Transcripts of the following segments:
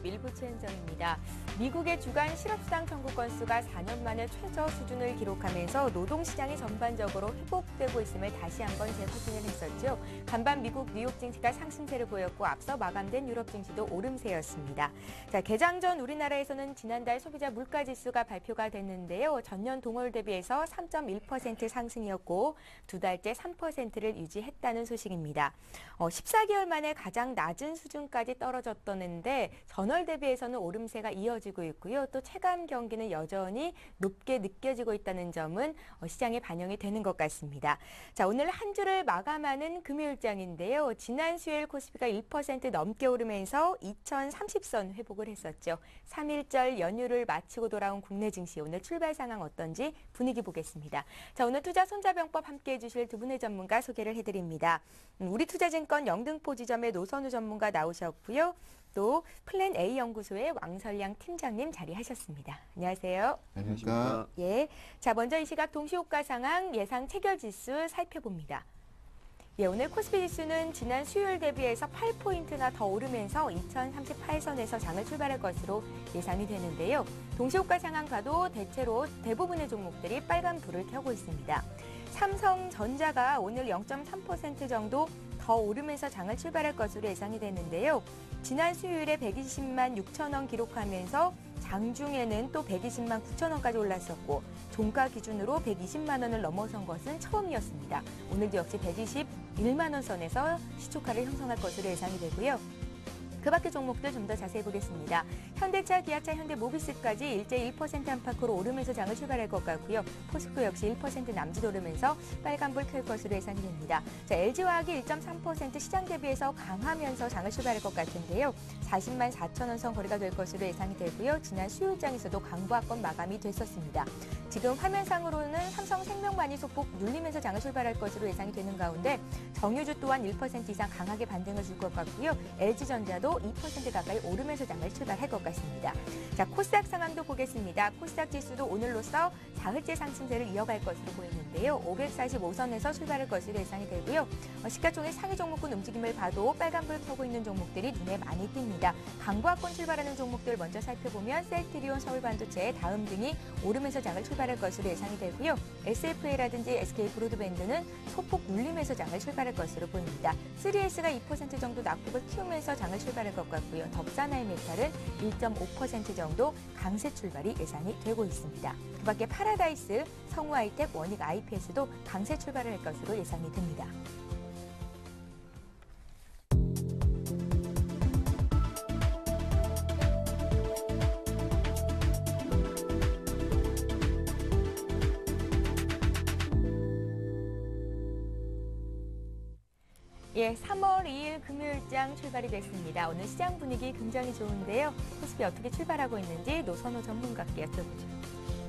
일부 최은정입니다. 미국의 주간 실업수당 청구 건수가 4년 만에 최저 수준을 기록하면서 노동시장이 전반적으로 회복되고 있음을 다시 한번 재확인을 했었죠. 간밤 미국 뉴욕 증시가 상승세를 보였고 앞서 마감된 유럽 증시도 오름세였습니다. 자, 개장 전 우리나라에서는 지난달 소비자 물가지수가 발표가 됐는데요. 전년 동월 대비해서 3.1% 상승이었고 두 달째 3%를 유지했다는 소식입니다. 14개월 만에 가장 낮은 수준까지 떨어졌다는데 전월 대비해서는 오름세가 이어지고 있고요. 또 체감 경기는 여전히 높게 느껴지고 있다는 점은 시장에 반영이 되는 것 같습니다. 자, 오늘 한 주를 마감하는 금요일장인데요. 지난 수요일 코스피가 1% 넘게 오르면서 2030선 회복을 했었죠. 3일절 연휴를 마치고 돌아온 국내 증시 오늘 출발 상황 어떤지 분위기 보겠습니다. 자, 오늘 투자 손자병법 함께해 주실 두 분의 전문가 소개를 해드립니다. 우리투자증권 영등포지점의 노선우 전문가 나오셨고요. 또 플랜 A 연구소의 왕설량 팀장님 자리하셨습니다. 안녕하세요. 안녕하십니까. 예. 자, 먼저 이 시각 동시호가 상황 예상 체결지수 살펴봅니다. 예, 오늘 코스피 지수는 지난 수요일 대비해서 8포인트나 더 오르면서 2038선에서 장을 출발할 것으로 예상이 되는데요. 동시호가 상황 봐도 대부분의 종목들이 빨간 불을 켜고 있습니다. 삼성전자가 오늘 0.3% 정도 더 오르면서 장을 출발할 것으로 예상이 되는데요. 지난 수요일에 120만 6천 원 기록하면서 장중에는 또 120만 9천 원까지 올랐었고 종가 기준으로 120만 원을 넘어선 것은 처음이었습니다. 오늘도 역시 121만 원 선에서 시초가를 형성할 것으로 예상이 되고요. 그 밖의 종목들 좀 더 자세히 보겠습니다. 현대차, 기아차, 현대모비스까지 일제히 1% 안팎으로 오르면서 장을 출발할 것 같고요. 포스코 역시 1% 남짓 오르면서 빨간불 켤 것으로 예상이 됩니다. 자, LG화학이 1.3% 시장 대비해서 강하면서 장을 출발할 것 같은데요. 40만 4천 원 선 거래가 될 것으로 예상이 되고요. 지난 수요일장에서도 강보합권 마감이 됐었습니다. 지금 화면상으로는 삼성생명만이 소폭 눌리면서 장을 출발할 것으로 예상이 되는 가운데 정유주 또한 1% 이상 강하게 반등을 줄 것 같고요. LG전자도 2% 가까이 오르면서 장을 출발할 것 같습니다. 자, 코스닥 상황도 보겠습니다. 코스닥 지수도 오늘로써 4흘째 상승세를 이어갈 것으로 보이는데요. 545선에서 출발할 것으로 예상이 되고요. 시가총액 상위 종목군 움직임을 봐도 빨간불 켜고 있는 종목들이 눈에 많이 띕니다. 강보합권 출발하는 종목들 먼저 살펴보면 셀트리온, 서울반도체, 다음 등이 오르면서 장을 출발할 것으로 예상이 되고요. SFA라든지 SK브로드밴드는 소폭 눌리면서 장을 출발할 것으로 보입니다. 3S가 2% 정도 낙폭을 키우면서 장을 출발할 것 같고요. 덥사나이메탈은 1.5% 정도 강세 출발이 예상이 되고 있습니다. 그 밖에 파라다이스, 성우하이텍, 원익 IPS도 강세 출발을 할 것으로 예상이 됩니다. 예, 3월 2일 금요일장 출발이 됐습니다. 오늘 시장 분위기 굉장히 좋은데요. 코스피 어떻게 출발하고 있는지 노선우 전문가께 여쭤보죠.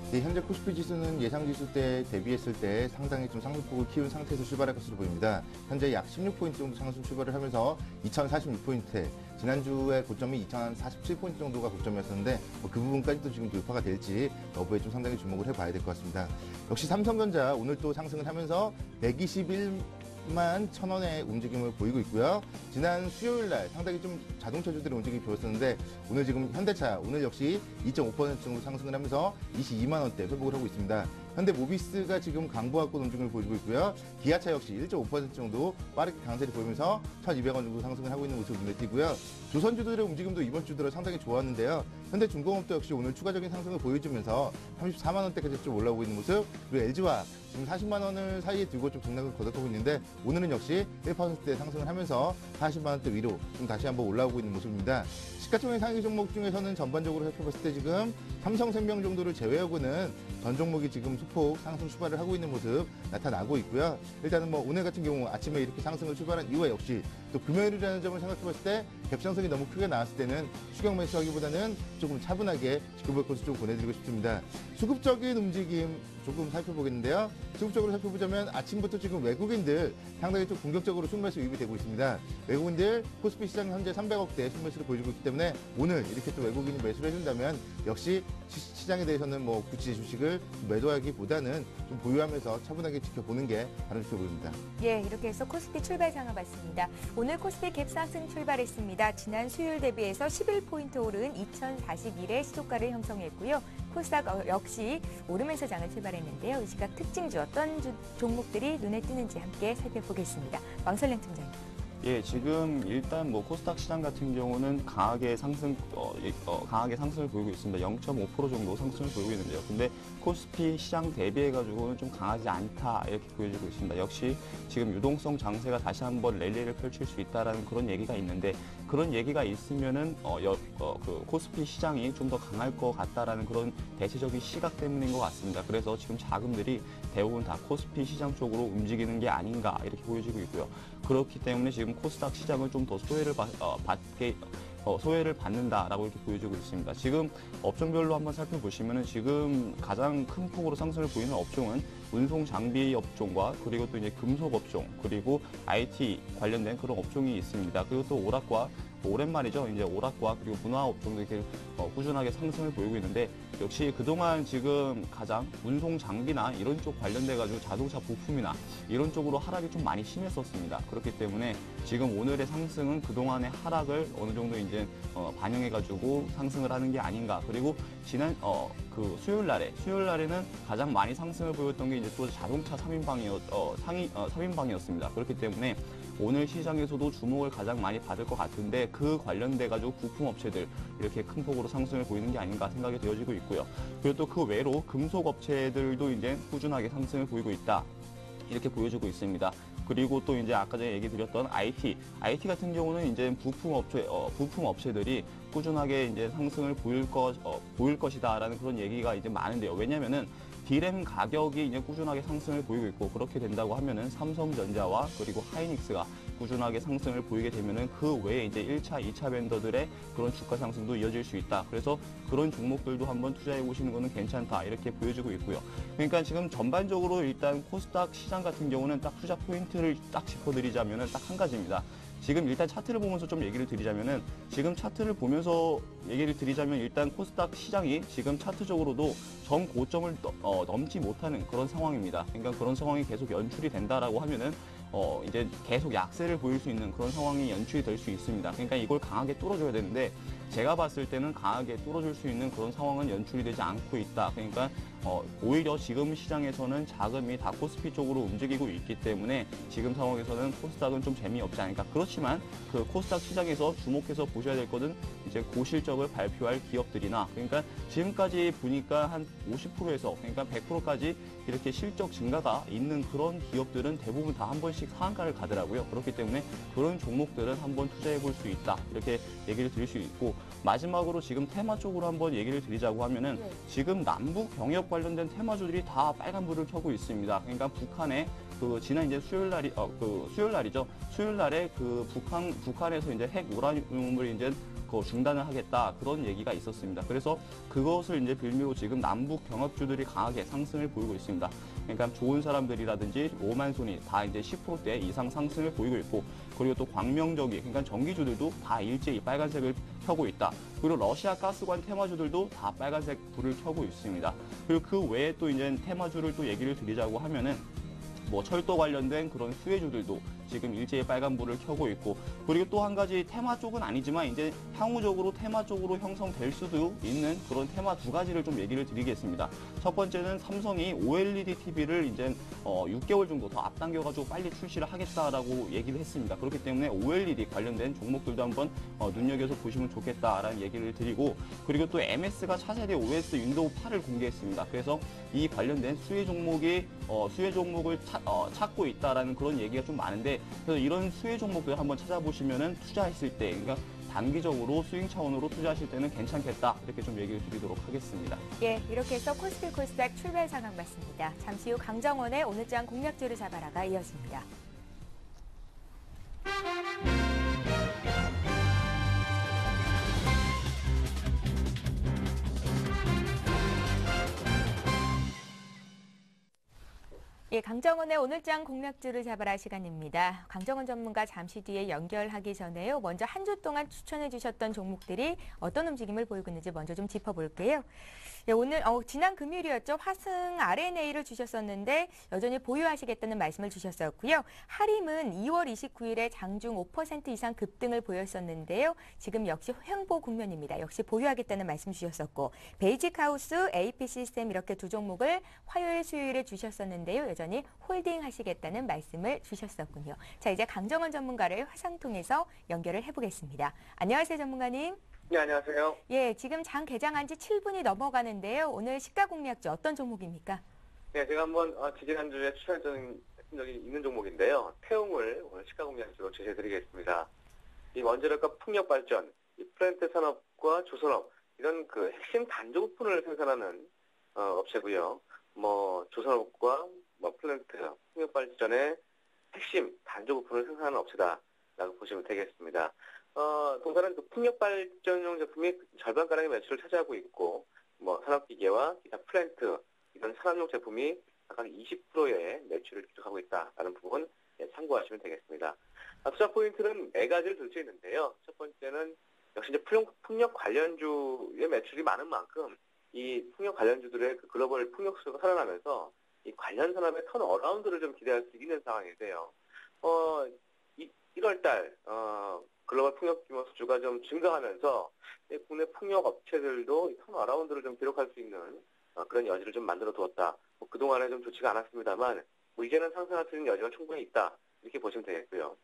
네, 현재 코스피 지수는 예상 지수 때 대비했을 때 상당히 좀 상승폭을 키운 상태에서 출발할 것으로 보입니다. 현재 약 16포인트 정도 상승 출발을 하면서 2046포인트, 지난주의 고점이 2047포인트 정도가 고점이었었는데 그 부분까지도 지금 돌파가 될지 여부에 좀 상당히 주목을 해봐야 될 것 같습니다. 역시 삼성전자 오늘 또 상승을 하면서 121만 1,000원의 움직임을 보이고 있고요. 지난 수요일 날 상당히 좀 자동차주들의 움직임이 보였었는데 오늘 지금 현대차 오늘 역시 2.5% 정도 상승을 하면서 22만 원대 회복을 하고 있습니다. 현대모비스가 지금 강보합권 움직임을 보여주고 있고요. 기아차 역시 1.5% 정도 빠르게 강세를 보이면서 1,200원 정도 상승을 하고 있는 모습을 눈에 띄고요. 조선주들의 움직임도 이번 주 들어 상당히 좋았는데요. 현대중공업도 역시 오늘 추가적인 상승을 보여주면서 34만 원대까지 좀 올라오고 있는 모습. 그리고 LG화학 지금 40만 원을 사이에 두고 좀 등락을 거듭하고 있는데 오늘은 역시 1%대 상승을 하면서 40만 원대 위로 좀 다시 한번 올라오고 있는 모습입니다. 시가총액 상위 종목 중에서는 전반적으로 살펴봤을 때 지금 삼성생명 정도를 제외하고는 전 종목이 지금 소폭 상승 출발을 하고 있는 모습 나타나고 있고요. 일단은 뭐 오늘 같은 경우 아침에 이렇게 상승을 출발한 이후에 역시 또 금요일이라는 점을 생각해봤을 때 갭상승이 너무 크게 나왔을 때는 추격 매수하기보다는 조금 차분하게 지켜볼 것을 좀 보내드리고 싶습니다. 수급적인 움직임 조금 살펴보겠는데요. 수급적으로 살펴보자면 아침부터 지금 외국인들 상당히 좀 공격적으로 순매수 유입이 되고 있습니다. 외국인들 코스피 시장 현재 300억대 순매수를 보여주고 있기 때문에 오늘 이렇게 또 외국인이 매수를 해준다면 역시 시장에 대해서는 뭐 굳이 주식을 매도하기보다는 좀 보유하면서 차분하게 지켜보는 게 바람직해 보입니다. 예, 이렇게 해서 코스피 출발 상황 봤습니다. 오늘 코스피 갭 상승 출발했습니다. 지난 수요일 대비해서 11포인트 오른 2041의 시초가를 형성했고요. 코스닥 역시 오르면서 장을 출발했는데요. 이 시각 특징주 어떤 종목들이 눈에 띄는지 함께 살펴보겠습니다. 왕설령 팀장님. 예, 지금 일단 뭐 코스닥 시장 같은 경우는 강하게 상승을 보이고 있습니다. 0.5% 정도 상승을 보이고 있는데요. 근데 코스피 시장 대비해가지고는 좀 강하지 않다 이렇게 보여지고 있습니다. 역시 지금 유동성 장세가 다시 한번 랠리를 펼칠 수 있다라는 그런 얘기가 있는데 그런 얘기가 있으면은 그 코스피 시장이 좀 더 강할 것 같다라는 그런 대체적인 시각 때문인 것 같습니다. 그래서 지금 자금들이 대부분 다 코스피 시장 쪽으로 움직이는 게 아닌가 이렇게 보여지고 있고요. 그렇기 때문에 지금 코스닥 시장은 좀 더 소외를 받는다라고 이렇게 보여지고 있습니다. 지금 업종별로 한번 살펴보시면은 지금 가장 큰 폭으로 상승을 보이는 업종은 운송 장비 업종과 그리고 또 이제 금속 업종 그리고 IT 관련된 그런 업종이 있습니다. 그리고 또 오락과 오랜만이죠. 이제 오락과 그리고 문화 업종도 이렇게 꾸준하게 상승을 보이고 있는데 역시 그동안 지금 가장 운송 장비나 이런 쪽 관련돼가지고 자동차 부품이나 이런 쪽으로 하락이 좀 많이 심했었습니다. 그렇기 때문에 지금 오늘의 상승은 그동안의 하락을 어느 정도 이제 반영해가지고 상승을 하는 게 아닌가. 그리고 지난 그 수요일 날에는 가장 많이 상승을 보였던 게 이제 또 자동차 3인방이었습니다. 그렇기 때문에 오늘 시장에서도 주목을 가장 많이 받을 것 같은데 그 관련돼가지고 부품 업체들 이렇게 큰 폭으로 상승을 보이는 게 아닌가 생각이 되어지고 있고요. 그리고 또 그 외로 금속 업체들도 이제 꾸준하게 상승을 보이고 있다. 이렇게 보여지고 있습니다. 그리고 또 이제 아까 전에 얘기 드렸던 IT 같은 경우는 이제 부품 업체들이 꾸준하게 이제 상승을 보일 것이다라는 그런 얘기가 이제 많은데요. 왜냐면은 D램 가격이 이제 꾸준하게 상승을 보이고 있고 그렇게 된다고 하면은 삼성전자와 그리고 하이닉스가 꾸준하게 상승을 보이게 되면은 그 외에 이제 1차, 2차 벤더들의 그런 주가 상승도 이어질 수 있다. 그래서 그런 종목들도 한번 투자해 보시는 거는 괜찮다. 이렇게 보여지고 있고요. 그러니까 지금 전반적으로 일단 코스닥 시장 같은 경우는 딱 투자 포인트를 딱 짚어드리자면은 딱 한 가지입니다. 지금 일단 차트를 보면서 좀 얘기를 드리자면은 지금 차트를 보면서 얘기를 드리자면 일단 코스닥 시장이 지금 차트적으로도 전 고점을 넘지 못하는 그런 상황입니다. 그러니까 그런 상황이 계속 연출이 된다라고 하면은 이제 계속 약세를 보일 수 있는 그런 상황이 연출이 될 수 있습니다. 그러니까 이걸 강하게 뚫어줘야 되는데 제가 봤을 때는 강하게 뚫어줄 수 있는 그런 상황은 연출이 되지 않고 있다. 그러니까 오히려 지금 시장에서는 자금이 다 코스피 쪽으로 움직이고 있기 때문에 지금 상황에서는 코스닥은 좀 재미없지 않을까. 그렇지만 그 코스닥 시장에서 주목해서 보셔야 될 것은 이제 고실적을 발표할 기업들이나 그러니까 지금까지 보니까 한 50%에서 그러니까 100%까지 이렇게 실적 증가가 있는 그런 기업들은 대부분 다 한 번씩 상한가를 가더라고요. 그렇기 때문에 그런 종목들은 한번 투자해 볼 수 있다. 이렇게 얘기를 드릴 수 있고 마지막으로 지금 테마 쪽으로 한번 얘기를 드리자고 하면은 지금 남북 병역 관련된 테마주들이 다 빨간불을 켜고 있습니다. 그러니까 북한의 그 지난 이제 수요일 날이죠. 수요일 날에 그 북한에서 이제 핵 우라늄을 이제 중단을 하겠다 그런 얘기가 있었습니다. 그래서 그것을 이제 빌미로 지금 남북 병업주들이 강하게 상승을 보이고 있습니다. 그러니까 좋은 사람들이라든지 오만손이 다 이제 10%대 이상 상승을 보이고 있고 그리고 또 광명전기 그러니까 전기주들도 다 일제히 빨간색을 켜고 있다. 그리고 러시아 가스관 테마주들도 다 빨간색 불을 켜고 있습니다. 그리고 그 외에 또 이제 테마주를 또 얘기를 드리자고 하면은 뭐 철도 관련된 그런 수혜주들도 지금 일제히 빨간불을 켜고 있고 그리고 또 한 가지 테마 쪽은 아니지만 이제 향후적으로 테마 쪽으로 형성될 수도 있는 그런 테마 두 가지를 좀 얘기를 드리겠습니다. 첫 번째는 삼성이 OLED TV를 이제 6개월 정도 더 앞당겨가지고 빨리 출시를 하겠다라고 얘기를 했습니다. 그렇기 때문에 OLED 관련된 종목들도 한번 눈여겨서 보시면 좋겠다라는 얘기를 드리고 그리고 또 MS가 차세대 OS 윈도우 8을 공개했습니다. 그래서 이 관련된 수혜 종목을 찾고 있다라는 그런 얘기가 좀 많은데 그래서 이런 수혜 종목들 한번 찾아보시면은 투자했을 때 그러니까 단기적으로 스윙 차원으로 투자하실 때는 괜찮겠다 이렇게 좀 얘기를 드리도록 하겠습니다. 예, 이렇게 해서 코스피 코스닥 출발 상황 봤습니다. 잠시 후 강정원의 오늘장 공략주를 잡아라가 이어집니다. 예, 강정원의 오늘장 공략주를 잡아라 시간입니다. 강정원 전문가 잠시 뒤에 연결하기 전에요. 먼저 한 주 동안 추천해 주셨던 종목들이 어떤 움직임을 보이고 있는지 먼저 좀 짚어볼게요. 예, 오늘 지난 금요일이었죠. 화승 RNA를 주셨었는데 여전히 보유하시겠다는 말씀을 주셨었고요. 하림은 2월 29일에 장중 5% 이상 급등을 보였었는데요. 지금 역시 횡보 국면입니다. 역시 보유하겠다는 말씀 주셨었고 베이직하우스, AP 시스템 이렇게 두 종목을 화요일, 수요일에 주셨었는데요. 여전히 홀딩하시겠다는 말씀을 주셨었군요. 자, 이제 강정원 전문가를 화상 통해서 연결을 해보겠습니다. 안녕하세요, 전문가님. 네, 안녕하세요. 예, 지금 장 개장한 지 7분이 넘어가는데요. 오늘 시가 공략주 어떤 종목입니까? 네, 제가 한번 지지난주에 추천했던 적이 있는 종목인데요. 태웅을 오늘 시가 공략주로 제시해드리겠습니다. 이 원자력과 풍력 발전, 이 플랜트 산업과 조선업 이런 그 핵심 단조 부품을 생산하는 업체고요. 조선업과 플랜트, 풍력 발전의 핵심 단조 부품을 생산하는 업체다라고 보시면 되겠습니다. 동사는 그 풍력 발전용 제품이 절반가량의 매출을 차지하고 있고, 산업기계와 기타 플랜트, 이런 산업용 제품이 각 20%의 매출을 기록하고 있다라는 부분 참고하시면 되겠습니다. 투자 포인트는 네 가지를 둘 수 있는데요. 첫 번째는 역시 이제 풍력 관련주의 매출이 많은 만큼 이 풍력 관련주들의 그 글로벌 풍력 수요가 살아나면서 이 관련 산업의 턴어라운드를 좀 기대할 수 있는 상황인데요. 1월달 글로벌 풍력 규모 수주가 좀 증가하면서 국내 풍력 업체들도 이 턴어라운드를 좀 기록할 수 있는 그런 여지를 좀 만들어 두었다. 그동안에 좀 좋지가 않았습니다만 이제는 상승할 수 있는 여지가 충분히 있다. 이렇게 보시면 되겠고요.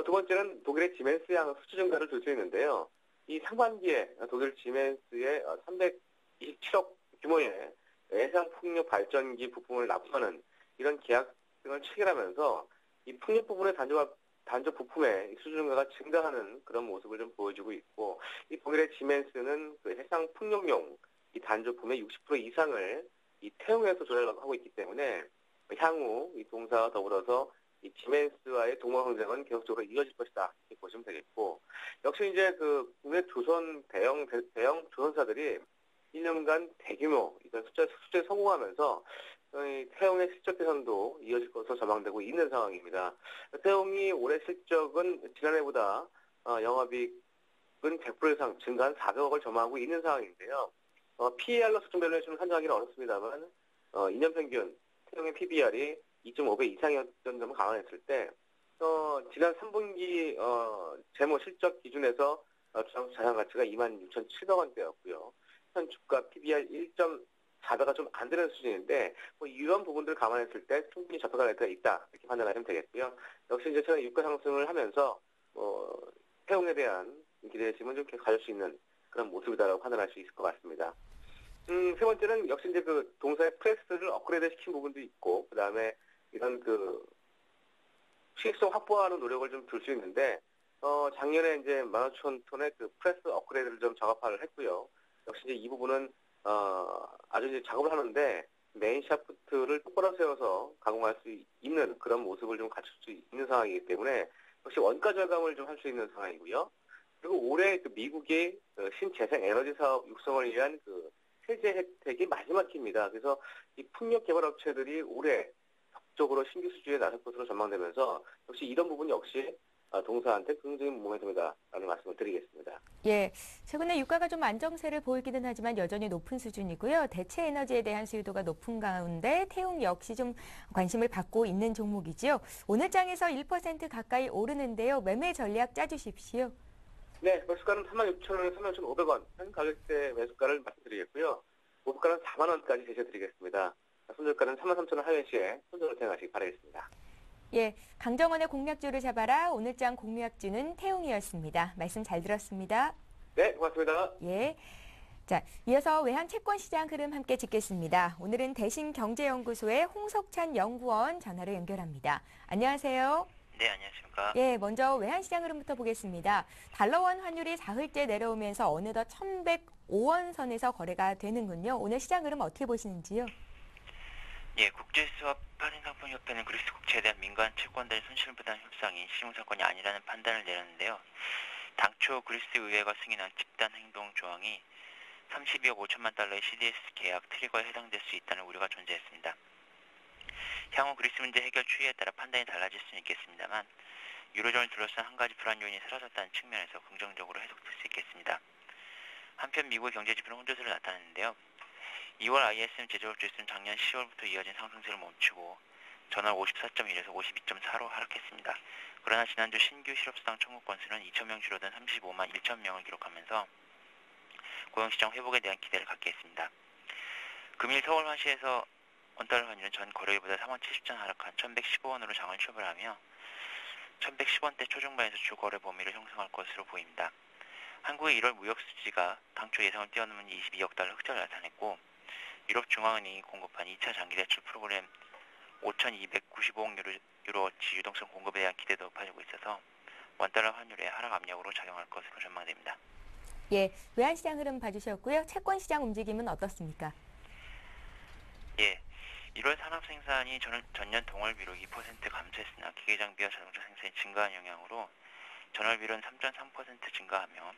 두 번째는 독일의 지멘스 양 수주 증가를 둘 수 있는데요. 이 상반기에 독일 지멘스의 327억 규모의 해상 풍력 발전기 부품을 납품하는 이런 계약 등을 체결하면서 이 풍력 부분의 단조 부품의 수주 증가가 증가하는 그런 모습을 좀 보여주고 있고, 이 독일의 지멘스는 그 해상 풍력용 이 단조품의 60% 이상을 이 태용에서 조달을 하고 있기 때문에 향후 이 동사와 더불어서 이 지멘스와의 동반 경쟁은 계속적으로 이어질 것이다 이렇게 보시면 되겠고, 역시 이제 그 국내 대형 조선사들이 1년간 대규모 이런 수주에 성공하면서 태용의 실적 개선도 이어질 것으로 전망되고 있는 상황입니다. 태용이 올해 실적은 지난해보다 영업이익은 100% 이상 증가한 400억을 전망하고 있는 상황인데요. PER로 수준 밸류에이션을 산정하기는 어렵습니다만 2년 평균 태용의 PBR이 2.5배 이상이었던 점을 감안했을 때 지난 3분기 재무 실적 기준에서 자산 가치가 26,700억 원대였고요. 현 주가 PBR 1.4배가 좀 안 되는 수준인데 이런 부분들을 감안했을 때 충분히 접근할 여지가 있다 이렇게 판단하시면 되겠고요. 역시 이제 최근 유가 상승을 하면서 태용에 대한 기대심은 좀 가질 수 있는 그런 모습이다라고 판단할 수 있을 것 같습니다. 세 번째는 역시 이제 그 동사의 프레스를 업그레이드 시킨 부분도 있고, 그 다음에 이런 그 수익성 확보하는 노력을 좀 둘 수 있는데, 작년에 이제 15,000톤의 그 프레스 업그레이드를 좀 작업화를 했고요. 역시 이제 이 부분은, 아주 이제 작업을 하는데, 메인 샤프트를 똑바로 세워서 가공할 수 있는 그런 모습을 좀 갖출 수 있는 상황이기 때문에, 역시 원가 절감을 좀 할 수 있는 상황이고요. 그리고 올해 그 미국의 신재생 에너지 사업 육성을 위한 그 세제 혜택이 마지막 기입니다. 그래서 이 풍력 개발 업체들이 올해 적극적으로 신규 수주에 나설 것으로 전망되면서 역시 이런 부분 역시 동사한테 긍정적인 모멘텀이다라는 말씀을 드리겠습니다. 예, 최근에 유가가 좀 안정세를 보이기는 하지만 여전히 높은 수준이고요. 대체 에너지에 대한 수요도가 높은 가운데 태용 역시 좀 관심을 받고 있는 종목이지요. 오늘 장에서 1% 가까이 오르는데요. 매매 전략 짜주십시오. 네, 매수가는 36,000원에서 36,500원, 현 가격대 매수가를 말씀드리겠고요. 목표가는 4만 원까지 제시해드리겠습니다. 손절가는 33,000원 하회 시에 손절을 대응하시기 바라겠습니다. 예, 강정원의 공략주를 잡아라. 오늘장 공략주는 태용이었습니다. 말씀 잘 들었습니다. 네, 고맙습니다. 예. 자, 이어서 외환 채권 시장 흐름 함께 짚겠습니다. 오늘은 대신경제연구소의 홍석찬 연구원 전화로 연결합니다. 안녕하세요. 네, 안녕하십니까. 예, 먼저 외환시장 흐름부터 보겠습니다. 달러원 환율이 사흘째 내려오면서 어느덧 1,105원 선에서 거래가 되는군요. 오늘 시장 흐름 어떻게 보시는지요? 예, 국제수합 할인상품협회는 그리스 국채에 대한 민간 채권단의 손실부담 협상이 실용사건이 아니라는 판단을 내렸는데요. 당초 그리스 의회가 승인한 집단 행동 조항이 32억 5천만 달러의 CDS 계약 트리거에 해당될 수 있다는 우려가 존재했습니다. 향후 그리스 문제 해결 추이에 따라 판단이 달라질 수는 있겠습니다만 유로존을 둘러싼 한 가지 불안 요인이 사라졌다는 측면에서 긍정적으로 해석될 수 있겠습니다. 한편 미국의 경제 지표는 혼조세를 나타냈는데요. 2월 ISM 제조업 지수는 작년 10월부터 이어진 상승세를 멈추고 전월 54.1에서 52.4로 하락했습니다. 그러나 지난주 신규 실업수당 청구 건수는 2,000명 줄어든 35만 1천 명을 기록하면서 고용시장 회복에 대한 기대를 갖게 했습니다. 금일 서울 환시에서 원달러 환율은 전 거래일보다 4만 70전 하락한 1,115원으로 장을 출발하며 1,110원대 초중반에서 주 거래 범위를 형성할 것으로 보입니다. 한국의 1월 무역 수지가 당초 예상을 뛰어넘은 22억 달러 흑자를 나타냈고 유럽 중앙은행이 공급한 2차 장기 대출 프로그램 5,295억 유로어치 유동성 공급에 대한 기대도 높아지고 있어서 원달러 환율의 하락 압력으로 작용할 것으로 전망됩니다. 예, 외환시장 흐름 봐주셨고요. 채권시장 움직임은 어떻습니까? 예, 1월 산업 생산이 전년 동월비로 2% 감소했으나 기계장비와 자동차 생산이 증가한 영향으로 전월비로는 3.3% 증가하며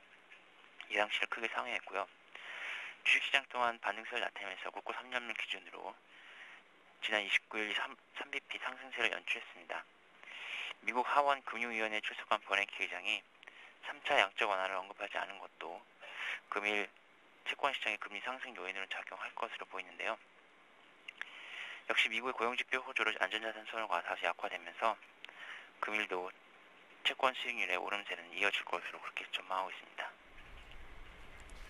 예상치를 크게 상회했고요. 주식시장 또한 반등세를 나타내면서 국고 3년물 기준으로 지난 29일 3bp 상승세를 연출했습니다. 미국 하원 금융위원회 출석한 버냉키 의장이 3차 양적 완화를 언급하지 않은 것도 금일 채권시장의 금리 상승 요인으로 작용할 것으로 보이는데요. 역시 미국의 고용지표 호조로 안전자산 선호가 다시 약화되면서 금일도 채권 수익률의 오름세는 이어질 것으로 그렇게 전망하고 있습니다.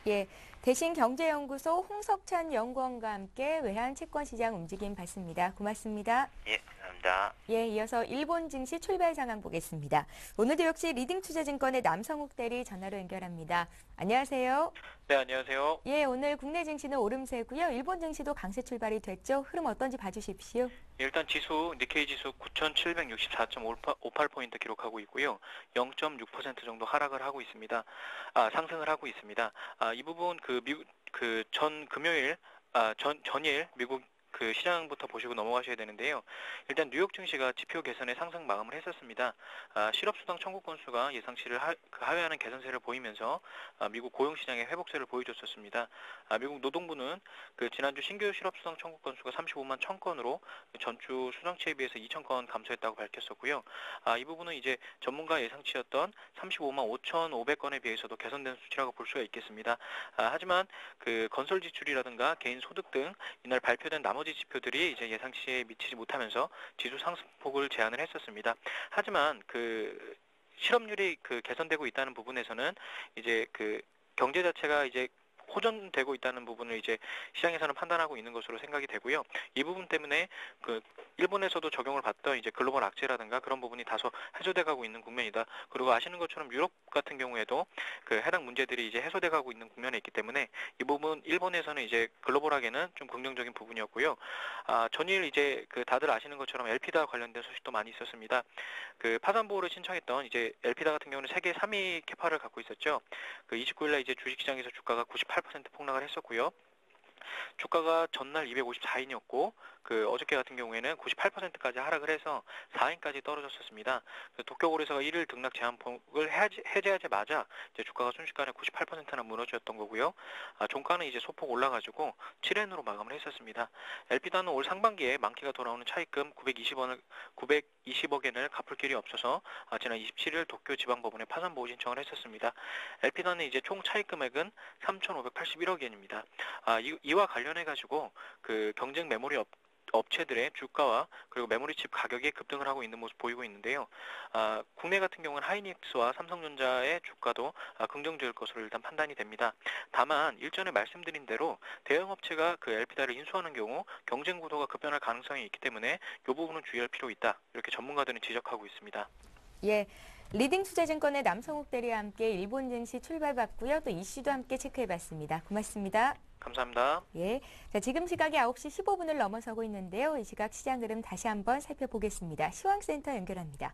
예, 대신경제연구소 홍석찬 연구원과 함께 외환 채권시장 움직임 봤습니다. 고맙습니다. 예, 감사합니다. 예, 이어서 일본 증시 출발 상황 보겠습니다. 오늘도 역시 리딩투자증권의 남성욱 대리 전화로 연결합니다. 안녕하세요. 네, 안녕하세요. 예, 오늘 국내 증시는 오름세고요. 일본 증시도 강세 출발이 됐죠. 흐름 어떤지 봐주십시오. 일단 니케이 지수 9,764.58포인트 기록하고 있고요. 0.6% 정도 하락을 하고 있습니다. 상승을 하고 있습니다. 이 부분 전일 미국 시장부터 보시고 넘어가셔야 되는데요. 일단 뉴욕 증시가 지표 개선에 상승 마감을 했었습니다. 실업수당 청구 건수가 예상치를 하회하는 개선세를 보이면서 미국 고용시장의 회복세를 보여줬었습니다. 미국 노동부는 지난주 신규 실업수당 청구 건수가 35만 1,000건으로 전주 수정치에 비해서 2,000건 감소했다고 밝혔었고요. 이 부분은 이제 전문가 예상치였던 35만 5,500건에 비해서도 개선된 수치라고 볼 수가 있겠습니다. 하지만 건설 지출이라든가 개인 소득 등 이날 발표된 나머지 지표들이 이제 예상치에 미치지 못하면서 지수 상승폭을 제한을 했었습니다. 하지만 실업률이 개선되고 있다는 부분에서는 이제 경제 자체가 이제 호전되고 있다는 부분을 이제 시장에서는 판단하고 있는 것으로 생각이 되고요. 이 부분 때문에 일본에서도 적용을 받던 이제 글로벌 악재라든가 그런 부분이 다소 해소돼 가고 있는 국면이다. 그리고 아시는 것처럼 유럽 같은 경우에도 해당 문제들이 이제 해소돼 가고 있는 국면에 있기 때문에 이 부분 일본에서는 이제 글로벌하게는 좀 긍정적인 부분이었고요. 전일 이제 다들 아시는 것처럼 엘피다 관련된 소식도 많이 있었습니다. 파산 보호를 신청했던 이제 엘피다 같은 경우는 세계 3위 캐파를 갖고 있었죠. 29일날 이제 주식시장에서 주가가 98% 폭락을 했었고요. 주가가 전날 254인이었고 어저께 같은 경우에는 98%까지 하락을 해서 4인까지 떨어졌었습니다. 도쿄고래사가 1일 등락 제한폭을 해제하자마자 이제 주가가 순식간에 98%나 무너졌던 거고요. 종가는 이제 소폭 올라가지고 7엔으로 마감을 했었습니다. 엘피다는 올 상반기에 만기가 돌아오는 차입금 920억엔을 갚을 길이 없어서 지난 27일 도쿄지방법원에 파산보호 신청을 했었습니다. 엘피다는 이제 총 차입 금액은 3,581억엔입니다. 이와 관련해 가지고 경쟁 메모리 업체들의 주가와 그리고 메모리칩 가격이 급등을 하고 있는 모습 보이고 있는데요. 국내 같은 경우는 하이닉스와 삼성전자의 주가도 긍정적일 것으로 일단 판단이 됩니다. 다만 일전에 말씀드린 대로 대형 업체가 엘피다를 인수하는 경우 경쟁 구도가 급변할 가능성이 있기 때문에 이 부분은 주의할 필요 있다. 이렇게 전문가들은 지적하고 있습니다. 예. 리딩투자증권의 남성욱 대리와 함께 일본 증시 출발봤고요. 또 이슈도 함께 체크해봤습니다. 고맙습니다. 감사합니다. 예, 자, 지금 시각이 9시 15분을 넘어서고 있는데요. 이 시각 시장 흐름 다시 한번 살펴보겠습니다. 시황센터 연결합니다.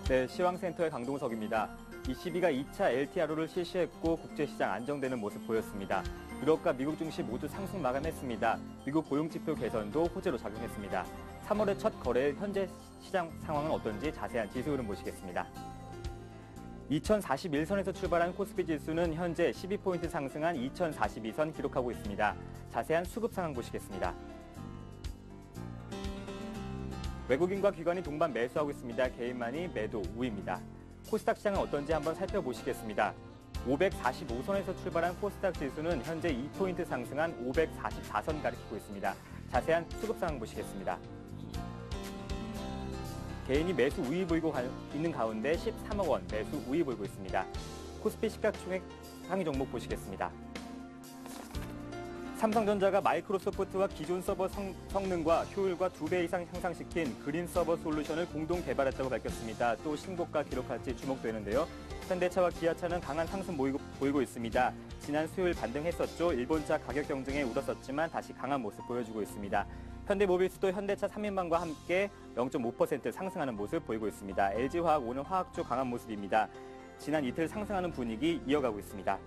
네, 시황센터의 강동석입니다. ECB가 2차 LTRO를 실시했고 국제시장 안정되는 모습 보였습니다. 유럽과 미국 증시 모두 상승 마감했습니다. 미국 고용지표 개선도 호재로 작용했습니다. 3월의 첫 거래 현재 시장 상황은 어떤지 자세한 지수 흐름 보시겠습니다. 2041선에서 출발한 코스피 지수는 현재 12포인트 상승한 2042선 기록하고 있습니다. 자세한 수급 상황 보시겠습니다. 외국인과 기관이 동반 매수하고 있습니다. 개인만이 매도 우위입니다. 코스닥 시장은 어떤지 한번 살펴보시겠습니다. 545선에서 출발한 코스닥 지수는 현재 2포인트 상승한 544선 가리키고 있습니다. 자세한 수급 상황 보시겠습니다. 개인이 매수 우위 보이고 있는 가운데 13억 원 매수 우위 보이고 있습니다. 코스피 시가총액 상위 종목 보시겠습니다. 삼성전자가 마이크로소프트와 기존 서버 성능과 효율과 2배 이상 향상시킨 그린 서버 솔루션을 공동 개발했다고 밝혔습니다. 또 신고가 기록할지 주목되는데요. 현대차와 기아차는 강한 상승 보이고 있습니다. 지난 수요일 반등했었죠. 일본차 가격 경쟁에 울었었지만 다시 강한 모습 보여주고 있습니다. 현대모비스도 현대차 3인방과 함께 0.5% 상승하는 모습 보이고 있습니다. LG화학 오늘 화학주 강한 모습입니다. 지난 이틀 상승하는 분위기 이어가고 있습니다.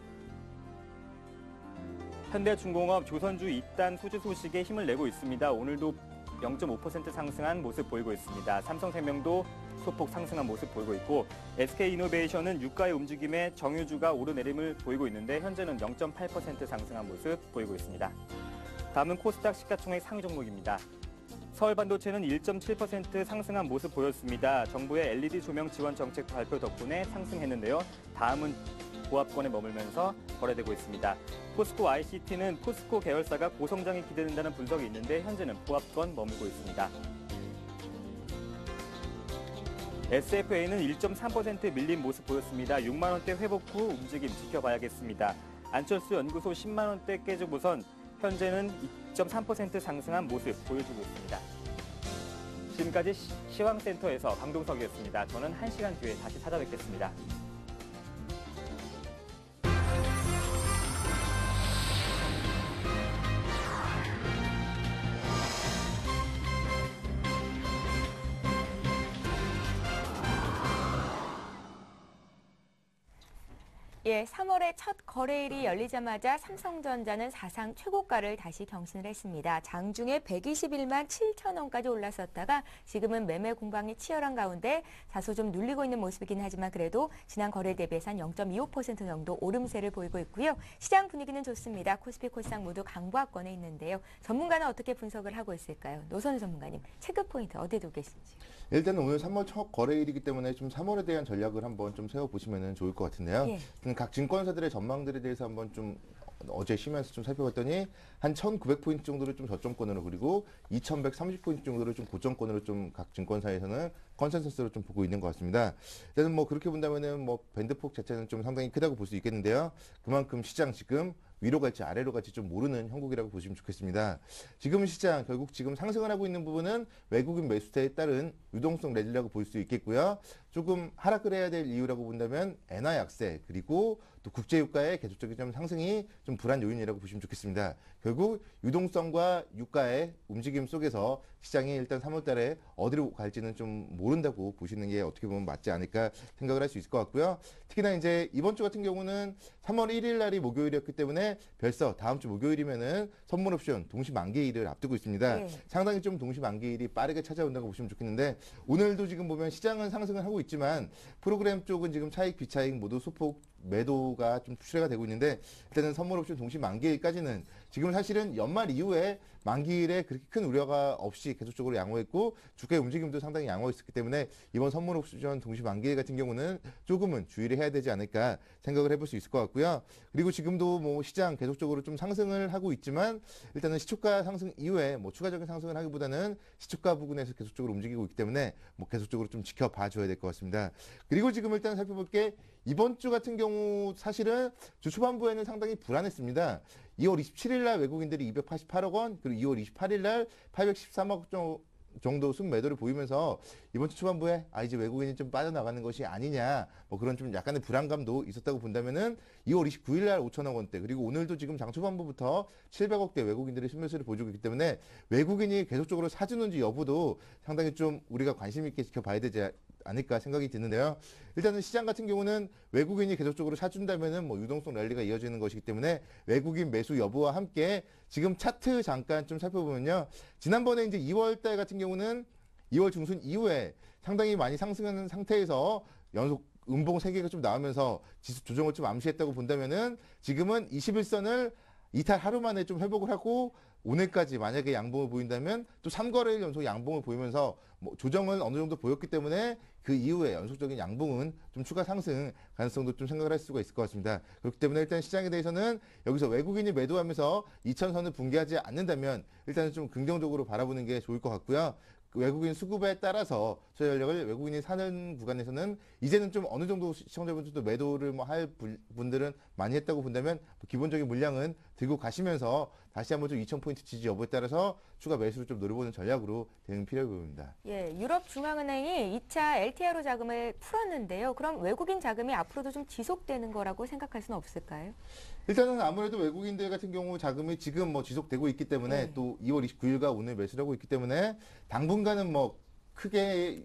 현대중공업 조선주 2단 수주 소식에 힘을 내고 있습니다. 오늘도 0.5% 상승한 모습 보이고 있습니다. 삼성생명도 소폭 상승한 모습 보이고 있고 SK이노베이션은 유가의 움직임에 정유주가 오르내림을 보이고 있는데 현재는 0.8% 상승한 모습 보이고 있습니다. 다음은 코스닥 시가총액 상위 종목입니다. 서울반도체는 1.7% 상승한 모습 보였습니다. 정부의 LED 조명 지원 정책 발표 덕분에 상승했는데요. 다음은 보합권에 머물면서 거래되고 있습니다. 포스코 ICT는 포스코 계열사가 고성장이 기대된다는 분석이 있는데 현재는 보합권 머물고 있습니다. SFA는 1.3% 밀린 모습 보였습니다. 6만 원대 회복 후 움직임 지켜봐야겠습니다. 안철수 연구소 10만 원대 깨주고선 현재는 2.3% 상승한 모습 보여주고 있습니다. 지금까지 시황센터에서 강동석이었습니다. 저는 1시간 뒤에 다시 찾아뵙겠습니다. 예, 3월의 첫 거래일이 열리자마자 삼성전자는 사상 최고가를 다시 경신을 했습니다. 장중에 121만 7천 원까지 올랐었다가 지금은 매매 공방이 치열한 가운데 다소 좀 눌리고 있는 모습이긴 하지만 그래도 지난 거래 대비해서 한 0.25% 정도 오름세를 보이고 있고요. 시장 분위기는 좋습니다. 코스피, 코스닥 모두 강보합권에 있는데요. 전문가는 어떻게 분석을 하고 있을까요? 노선우 전문가님, 체크 포인트 어디에 두고 계신지. 일단 오늘 3월 첫 거래일이기 때문에 좀 3월에 대한 전략을 한번 좀 세워보시면 좋을 것 같은데요. 예. 각 증권사들의 전망들에 대해서 한번 좀 어제 쉬면서 좀 살펴봤더니 한 1,900포인트 정도를 좀 저점권으로 그리고 2,130포인트 정도를 좀 고점권으로 좀 각 증권사에서는 컨센서스로 좀 보고 있는 것 같습니다. 일단은 뭐 그렇게 본다면은 뭐 밴드폭 자체는 좀 상당히 크다고 볼 수 있겠는데요. 그만큼 시장 지금 위로 갈지 아래로 갈지 좀 모르는 형국이라고 보시면 좋겠습니다. 지금 시장 결국 지금 상승을 하고 있는 부분은 외국인 매수세에 따른 유동성 랠리라고 볼 수 있겠고요. 조금 하락을 해야 될 이유라고 본다면 엔화 약세 그리고 또 국제유가의 계속적인 좀 상승이 좀 불안 요인이라고 보시면 좋겠습니다. 결국 유동성과 유가의 움직임 속에서 시장이 일단 3월 달에 어디로 갈지는 좀 모른다고 보시는 게 어떻게 보면 맞지 않을까 생각을 할 수 있을 것 같고요. 특히나 이제 이번 주 같은 경우는 3월 1일 날이 목요일이었기 때문에 벌써 다음 주 목요일이면은 선물 옵션 동시 만기일을 앞두고 있습니다. 네. 상당히 좀 동시 만기일이 빠르게 찾아온다고 보시면 좋겠는데 오늘도 지금 보면 시장은 상승을 하고 있지만 프로그램 쪽은 지금 차익, 비차익 모두 소폭 매도가 좀 추세가 되고 있는데 일단은 선물 옵션 동시 만기일까지는 지금 사실은 연말 이후에 만기일에 그렇게 큰 우려가 없이 계속적으로 양호했고 주가의 움직임도 상당히 양호했기 때문에 이번 선물 옵션 동시 만기일 같은 경우는 조금은 주의를 해야 되지 않을까 생각을 해볼 수 있을 것 같고요. 그리고 지금도 뭐 시장 계속적으로 좀 상승을 하고 있지만 일단은 시초가 상승 이후에 뭐 추가적인 상승을 하기보다는 시초가 부근에서 계속적으로 움직이고 있기 때문에 뭐 계속적으로 좀 지켜봐 줘야 될 것 같습니다. 그리고 지금 일단 살펴볼 게 이번 주 같은 경우 사실은 주 초반부에는 상당히 불안했습니다. 2월 27일 날 외국인들이 288억 원, 그리고 2월 28일 날 813억 정도 순매도를 보이면서 이번 주 초반부에 이제 외국인이 좀 빠져나가는 것이 아니냐 뭐 그런 좀 약간의 불안감도 있었다고 본다면은 2월 29일 날 5천억 원대 그리고 오늘도 지금 장 초반부부터 700억대 외국인들이 순매수를 보여주고 있기 때문에 외국인이 계속적으로 사주는지 여부도 상당히 좀 우리가 관심 있게 지켜봐야 되지 않을까 생각이 드는데요. 일단은 시장 같은 경우는 외국인이 계속적으로 사준다면은 뭐 유동성 랠리가 이어지는 것이기 때문에 외국인 매수 여부와 함께 지금 차트 잠깐 좀 살펴보면요. 지난번에 이제 2월 달 같은 경우는 2월 중순 이후에 상당히 많이 상승하는 상태에서 연속 음봉 3개가 좀 나오면서 지수 조정을 좀 암시했다고 본다면은 지금은 21선을 이탈 하루 만에 좀 회복을 하고 오늘까지 만약에 양봉을 보인다면 또 3거래일 연속 양봉을 보이면서 뭐 조정은 어느 정도 보였기 때문에 그 이후에 연속적인 양봉은 좀 추가 상승 가능성도 좀 생각을 할 수가 있을 것 같습니다. 그렇기 때문에 일단 시장에 대해서는 여기서 외국인이 매도하면서 2000선을 붕괴하지 않는다면 일단은 좀 긍정적으로 바라보는 게 좋을 것 같고요. 그 외국인 수급에 따라서 소요 전력을 외국인이 사는 구간에서는 이제는 좀 어느 정도 시청자분들도 매도를 뭐 할 분들은 많이 했다고 본다면 기본적인 물량은 들고 가시면서 다시 한번 좀 2000포인트 지지 여부에 따라서 추가 매수를 좀 노려보는 전략으로 대응 필요해 보입니다. 예, 유럽 중앙은행이 2차 LTRO 자금을 풀었는데요. 그럼 외국인 자금이 앞으로도 좀 지속되는 거라고 생각할 수는 없을까요? 일단은 아무래도 외국인들 같은 경우 자금이 지금 뭐 지속되고 있기 때문에 네. 또 2월 29일과 오늘 매수를 하고 있기 때문에 당분간은 뭐 크게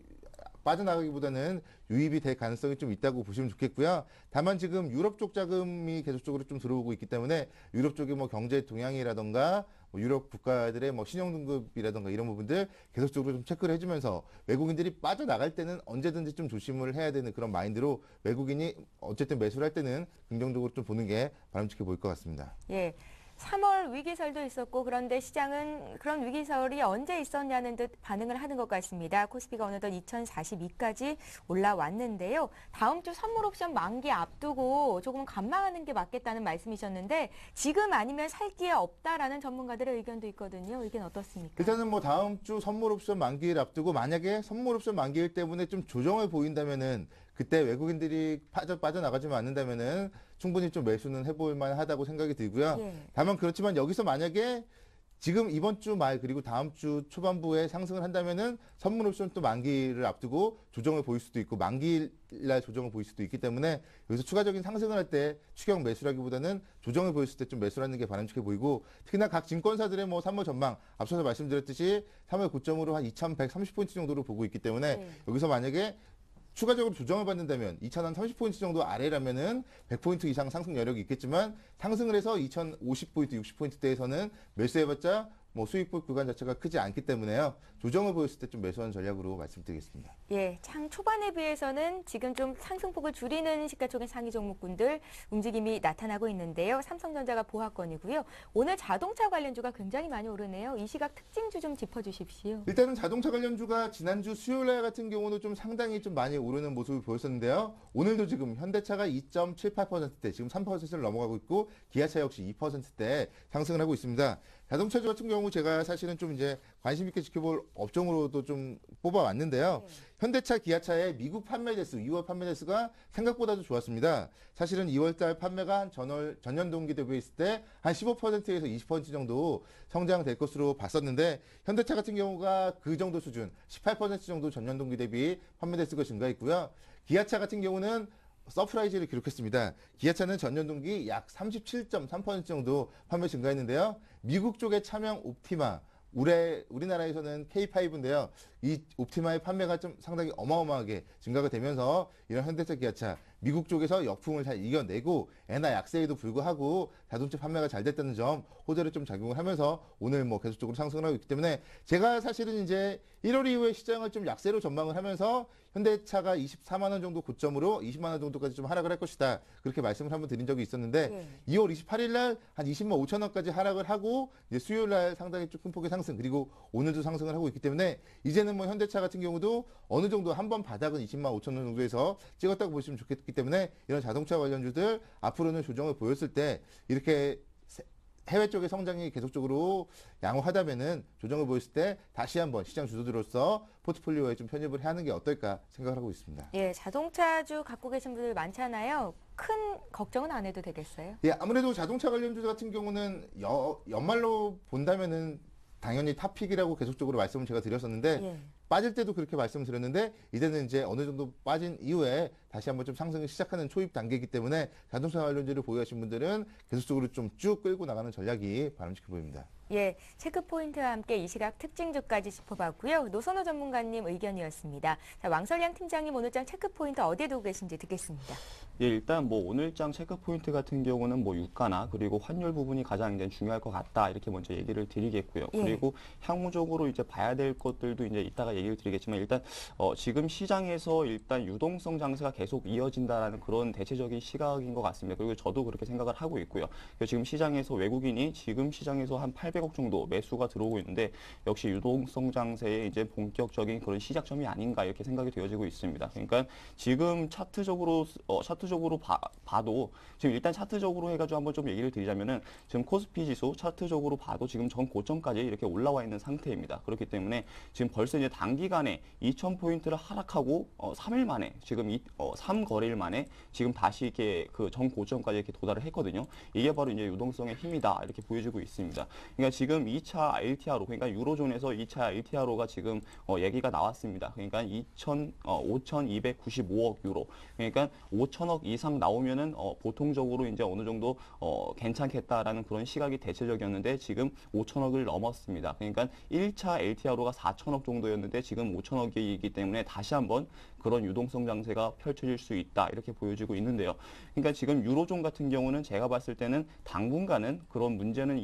빠져나가기보다는 유입이 될 가능성이 좀 있다고 보시면 좋겠고요. 다만 지금 유럽 쪽 자금이 계속적으로 좀 들어오고 있기 때문에 유럽 쪽의 뭐 경제 동향이라던가 뭐 유럽 국가들의 뭐 신용등급이라던가 이런 부분들 계속적으로 좀 체크를 해주면서 외국인들이 빠져나갈 때는 언제든지 좀 조심을 해야 되는 그런 마인드로 외국인이 어쨌든 매수를 할 때는 긍정적으로 좀 보는 게 바람직해 보일 것 같습니다. 예. 3월 위기설도 있었고 그런데 시장은 그런 위기설이 언제 있었냐는 듯 반응을 하는 것 같습니다. 코스피가 어느덧 2042까지 올라왔는데요. 다음 주 선물 옵션 만기 앞두고 조금 관망하는 게 맞겠다는 말씀이셨는데 지금 아니면 살 기회 없다라는 전문가들의 의견도 있거든요. 의견 어떻습니까? 일단은 뭐 다음 주 선물 옵션 만기를 앞두고 만약에 선물 옵션 만기일 때문에 좀 조정을 보인다면은 그때 외국인들이 빠져나가지만 않는다면은 충분히 좀 매수는 해볼 만하다고 생각이 들고요. 예. 다만 그렇지만 여기서 만약에 지금 이번 주 말 그리고 다음 주 초반부에 상승을 한다면은 선물 옵션 또 만기를 앞두고 조정을 보일 수도 있고 만기일날 조정을 보일 수도 있기 때문에 여기서 추가적인 상승을 할 때 추격 매수라기보다는 조정을 보였을 때 좀 매수라는 게 바람직해 보이고 특히나 각 증권사들의 뭐 3월 전망 앞서서 말씀드렸듯이 3월 고점으로 한 2130포인트 정도로 보고 있기 때문에 네. 여기서 만약에 추가적으로 조정을 받는다면 2030포인트 정도 아래라면은 100포인트 이상 상승 여력이 있겠지만 상승을 해서 2050포인트, 60포인트대에서는 매수해봤자 뭐 수익 볼 구간 자체가 크지 않기 때문에요. 조정을 보였을 때 좀 매수하는 전략으로 말씀드리겠습니다. 예, 장 초반에 비해서는 지금 좀 상승폭을 줄이는 시가총액 상위 종목군들 움직임이 나타나고 있는데요. 삼성전자가 보합권이고요. 오늘 자동차 관련주가 굉장히 많이 오르네요. 이 시각 특징주 좀 짚어주십시오. 일단은 자동차 관련주가 지난주 수요일날 같은 경우는 좀 상당히 좀 많이 오르는 모습을 보였었는데요. 오늘도 지금 현대차가 2.78%대 지금 3%를 넘어가고 있고 기아차 역시 2%대 상승을 하고 있습니다. 자동차주 같은 경우 제가 사실은 좀 이제 관심 있게 지켜볼 업종으로도 좀 뽑아왔는데요. 네. 현대차, 기아차의 미국 판매 대수, 2월 판매 대수가 생각보다도 좋았습니다. 사실은 2월달 판매가 한 전년 동기 대비했을 때 한 15%에서 20% 정도 성장될 것으로 봤었는데 현대차 같은 경우가 그 정도 수준, 18% 정도 전년 동기 대비 판매 대수가 증가했고요. 기아차 같은 경우는 서프라이즈를 기록했습니다. 기아차는 전년 동기 약 37.3% 정도 판매 증가했는데요. 미국 쪽의 차명 옵티마, 우리나라에서는 K5인데요. 이 옵티마의 판매가 좀 상당히 어마어마하게 증가가 되면서 이런 현대차, 기아차, 미국 쪽에서 역풍을 잘 이겨내고 엔화 약세에도 불구하고 자동차 판매가 잘 됐다는 점 호재를 좀 작용을 하면서 오늘 뭐 계속적으로 상승을 하고 있기 때문에 제가 사실은 이제 1월 이후에 시장을 좀 약세로 전망을 하면서 현대차가 24만 원 정도 고점으로 20만 원 정도까지 좀 하락을 할 것이다. 그렇게 말씀을 한번 드린 적이 있었는데 네. 2월 28일 날 한 20만 5천 원까지 하락을 하고 이제 수요일 날 상당히 좀 큰 폭의 상승 그리고 오늘도 상승을 하고 있기 때문에 이제는 뭐 현대차 같은 경우도 어느 정도 한 번 바닥은 20만 5천 원 정도에서 찍었다고 보시면 좋겠기 때문에 이런 자동차 관련주들 앞으로는 조정을 보였을 때 이렇게 해외 쪽의 성장이 계속적으로 양호하다면은 조정을 보였을 때 다시 한번 시장 주도주로서 포트폴리오에 좀 편입을 하는 게 어떨까 생각을 하고 있습니다. 예, 자동차주 갖고 계신 분들 많잖아요. 큰 걱정은 안 해도 되겠어요? 예, 아무래도 자동차 관련주 같은 경우는 연말로 본다면은 당연히 탑픽이라고 계속적으로 말씀을 제가 드렸었는데 예. 빠질 때도 그렇게 말씀드렸는데 이제는 이제 어느 정도 빠진 이후에 다시 한번 좀 상승을 시작하는 초입 단계이기 때문에 자동차 관련주를 보유하신 분들은 계속적으로 좀 쭉 끌고 나가는 전략이 바람직해 보입니다. 예, 체크포인트와 함께 이 시각 특징주까지 짚어봤고요. 노선호 전문가님 의견이었습니다. 자, 왕설양 팀장님 오늘장 체크포인트 어디에 두고 계신지 듣겠습니다. 예, 일단 뭐 오늘장 체크포인트 같은 경우는 뭐 유가나 그리고 환율 부분이 가장 이제 중요할 것 같다 이렇게 먼저 얘기를 드리겠고요. 예. 그리고 향후적으로 이제 봐야 될 것들도 이제 이따가 얘기를 드리겠지만 일단 지금 시장에서 일단 유동성 장세가 계속 이어진다라는 그런 대체적인 시각인 것 같습니다. 그리고 저도 그렇게 생각을 하고 있고요. 그래서 지금 시장에서 외국인이 지금 시장에서 한 800억 정도 매수가 들어오고 있는데 역시 유동성 장세의 이제 본격적인 그런 시작점이 아닌가 이렇게 생각이 되어지고 있습니다. 그러니까 지금 차트적으로 봐도 지금 일단 차트적으로 해가지고 한번 좀 얘기를 드리자면은 지금 코스피 지수 차트적으로 봐도 지금 전 고점까지 이렇게 올라와 있는 상태입니다. 그렇기 때문에 지금 벌써 이제 단기간에 2,000포인트를 하락하고 3일 만에 지금 3거래일 만에 지금 다시 이렇게 그 전 고점까지 이렇게 도달을 했거든요. 이게 바로 이제 유동성의 힘이다 이렇게 보여지고 있습니다. 그러니까 지금 2차 LTRO 그러니까 유로존에서 2차 LTRO가 지금 얘기가 나왔습니다. 그러니까 5,295억 유로. 그러니까 5천억 이상 나오면은 보통적으로 이제 어느 정도 괜찮겠다라는 그런 시각이 대체적이었는데 지금 5천억을 넘었습니다. 그러니까 1차 LTRO가 4천억 정도였는데 지금 5천억이기 때문에 다시 한번 그런 유동성 장세가 펼쳐질 수 있다 이렇게 보여지고 있는데요. 그러니까 지금 유로존 같은 경우는 제가 봤을 때는 당분간은 그런 문제는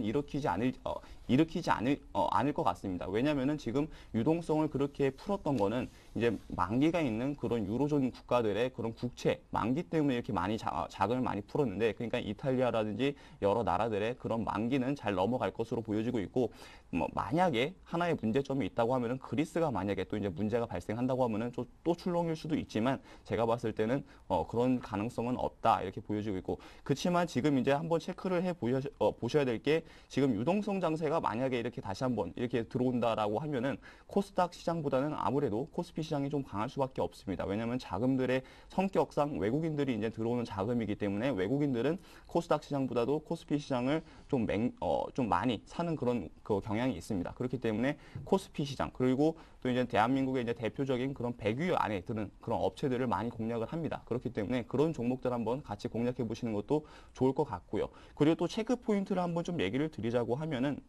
일으키지 않을 것 같습니다. 왜냐하면은 지금 유동성을 그렇게 풀었던 거는 이제 만기가 있는 그런 유로존 국가들의 그런 국채 만기 때문에 이렇게 많이 자금을 많이 풀었는데 그러니까 이탈리아라든지 여러 나라들의 그런 만기는 잘 넘어갈 것으로 보여지고 있고 뭐 만약에 하나의 문제점이 있다고 하면은 그리스가 만약에 또 이제 문제가 발생한다고 하면은 또 출렁일 수도 있지만 제가 봤을 때는 그런 가능성은 없다 이렇게 보여지고 있고 그렇지만 지금 이제 한번 체크를 해 보셔야 될 게 지금 유동성 장세가 만약에 이렇게 다시 한번 이렇게 들어온다라고 하면은 코스닥 시장보다는 아무래도 코스피 시장이 좀 강할 수밖에 없습니다. 왜냐하면 자금들의 성격상 외국인들이 이제 들어오는 자금이기 때문에 외국인들은 코스닥 시장보다도 코스피 시장을 좀 많이 사는 그런 그 경향이 있습니다. 그렇기 때문에 코스피 시장 그리고 또 이제 대한민국의 이제 대표적인 그런 100위 안에 드는 그런 업체들을 많이 공략을 합니다. 그렇기 때문에 그런 종목들 한번 같이 공략해 보시는 것도 좋을 것 같고요. 그리고 또 체크 포인트를 한번 좀 얘기를 드리자고 하면은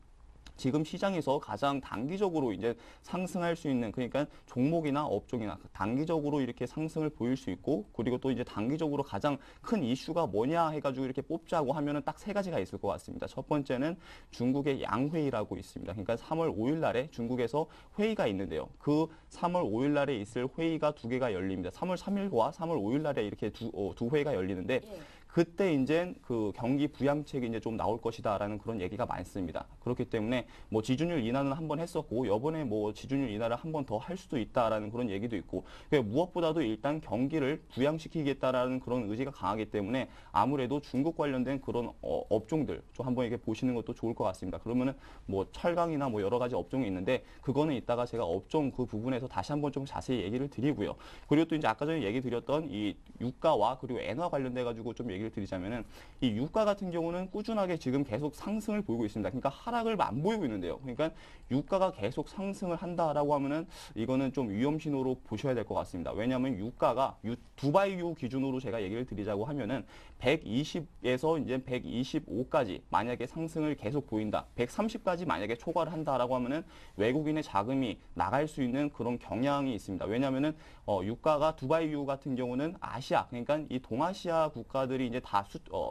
지금 시장에서 가장 단기적으로 이제 상승할 수 있는 그러니까 종목이나 업종이나 단기적으로 이렇게 상승을 보일 수 있고 그리고 또 이제 단기적으로 가장 큰 이슈가 뭐냐 해가지고 이렇게 뽑자고 하면은 딱 세 가지가 있을 것 같습니다. 첫 번째는 중국의 양회의라고 있습니다. 그러니까 3월 5일 날에 중국에서 회의가 있는데요. 그 3월 5일 날에 있을 회의가 두 개가 열립니다. 3월 3일과 3월 5일 날에 이렇게 두 회의가 열리는데 그때 이제 그 경기 부양책이 이제 좀 나올 것이다라는 그런 얘기가 많습니다. 그렇기 때문에 뭐 지준율 인하는 한번 했었고 이번에 뭐 지준율 인하를 한 번 더 할 수도 있다라는 그런 얘기도 있고 무엇보다도 일단 경기를 부양시키겠다라는 그런 의지가 강하기 때문에 아무래도 중국 관련된 그런 업종들 좀 한번 이렇게 보시는 것도 좋을 것 같습니다. 그러면은 뭐 철강이나 뭐 여러 가지 업종이 있는데 그거는 이따가 제가 업종 그 부분에서 다시 한번 좀 자세히 얘기를 드리고요. 그리고 또 이제 아까 전에 얘기 드렸던 이 유가와 그리고 엔화 관련돼 가지고 좀 얘기를 드리자면은 이 유가 같은 경우는 꾸준하게 지금 계속 상승을 보이고 있습니다. 그러니까 하락을 안 보이고 있는데요. 그러니까 유가가 계속 상승을 한다라고 하면은 이거는 좀 위험 신호로 보셔야 될 것 같습니다. 왜냐하면 유가가 두바이유 기준으로 제가 얘기를 드리자고 하면은 120에서 이제 125까지 만약에 상승을 계속 보인다. 130까지 만약에 초과를 한다라고 하면은 외국인의 자금이 나갈 수 있는 그런 경향이 있습니다. 왜냐하면은 유가가 두바이유 같은 경우는 아시아 그러니까 이 동아시아 국가들이 이제 다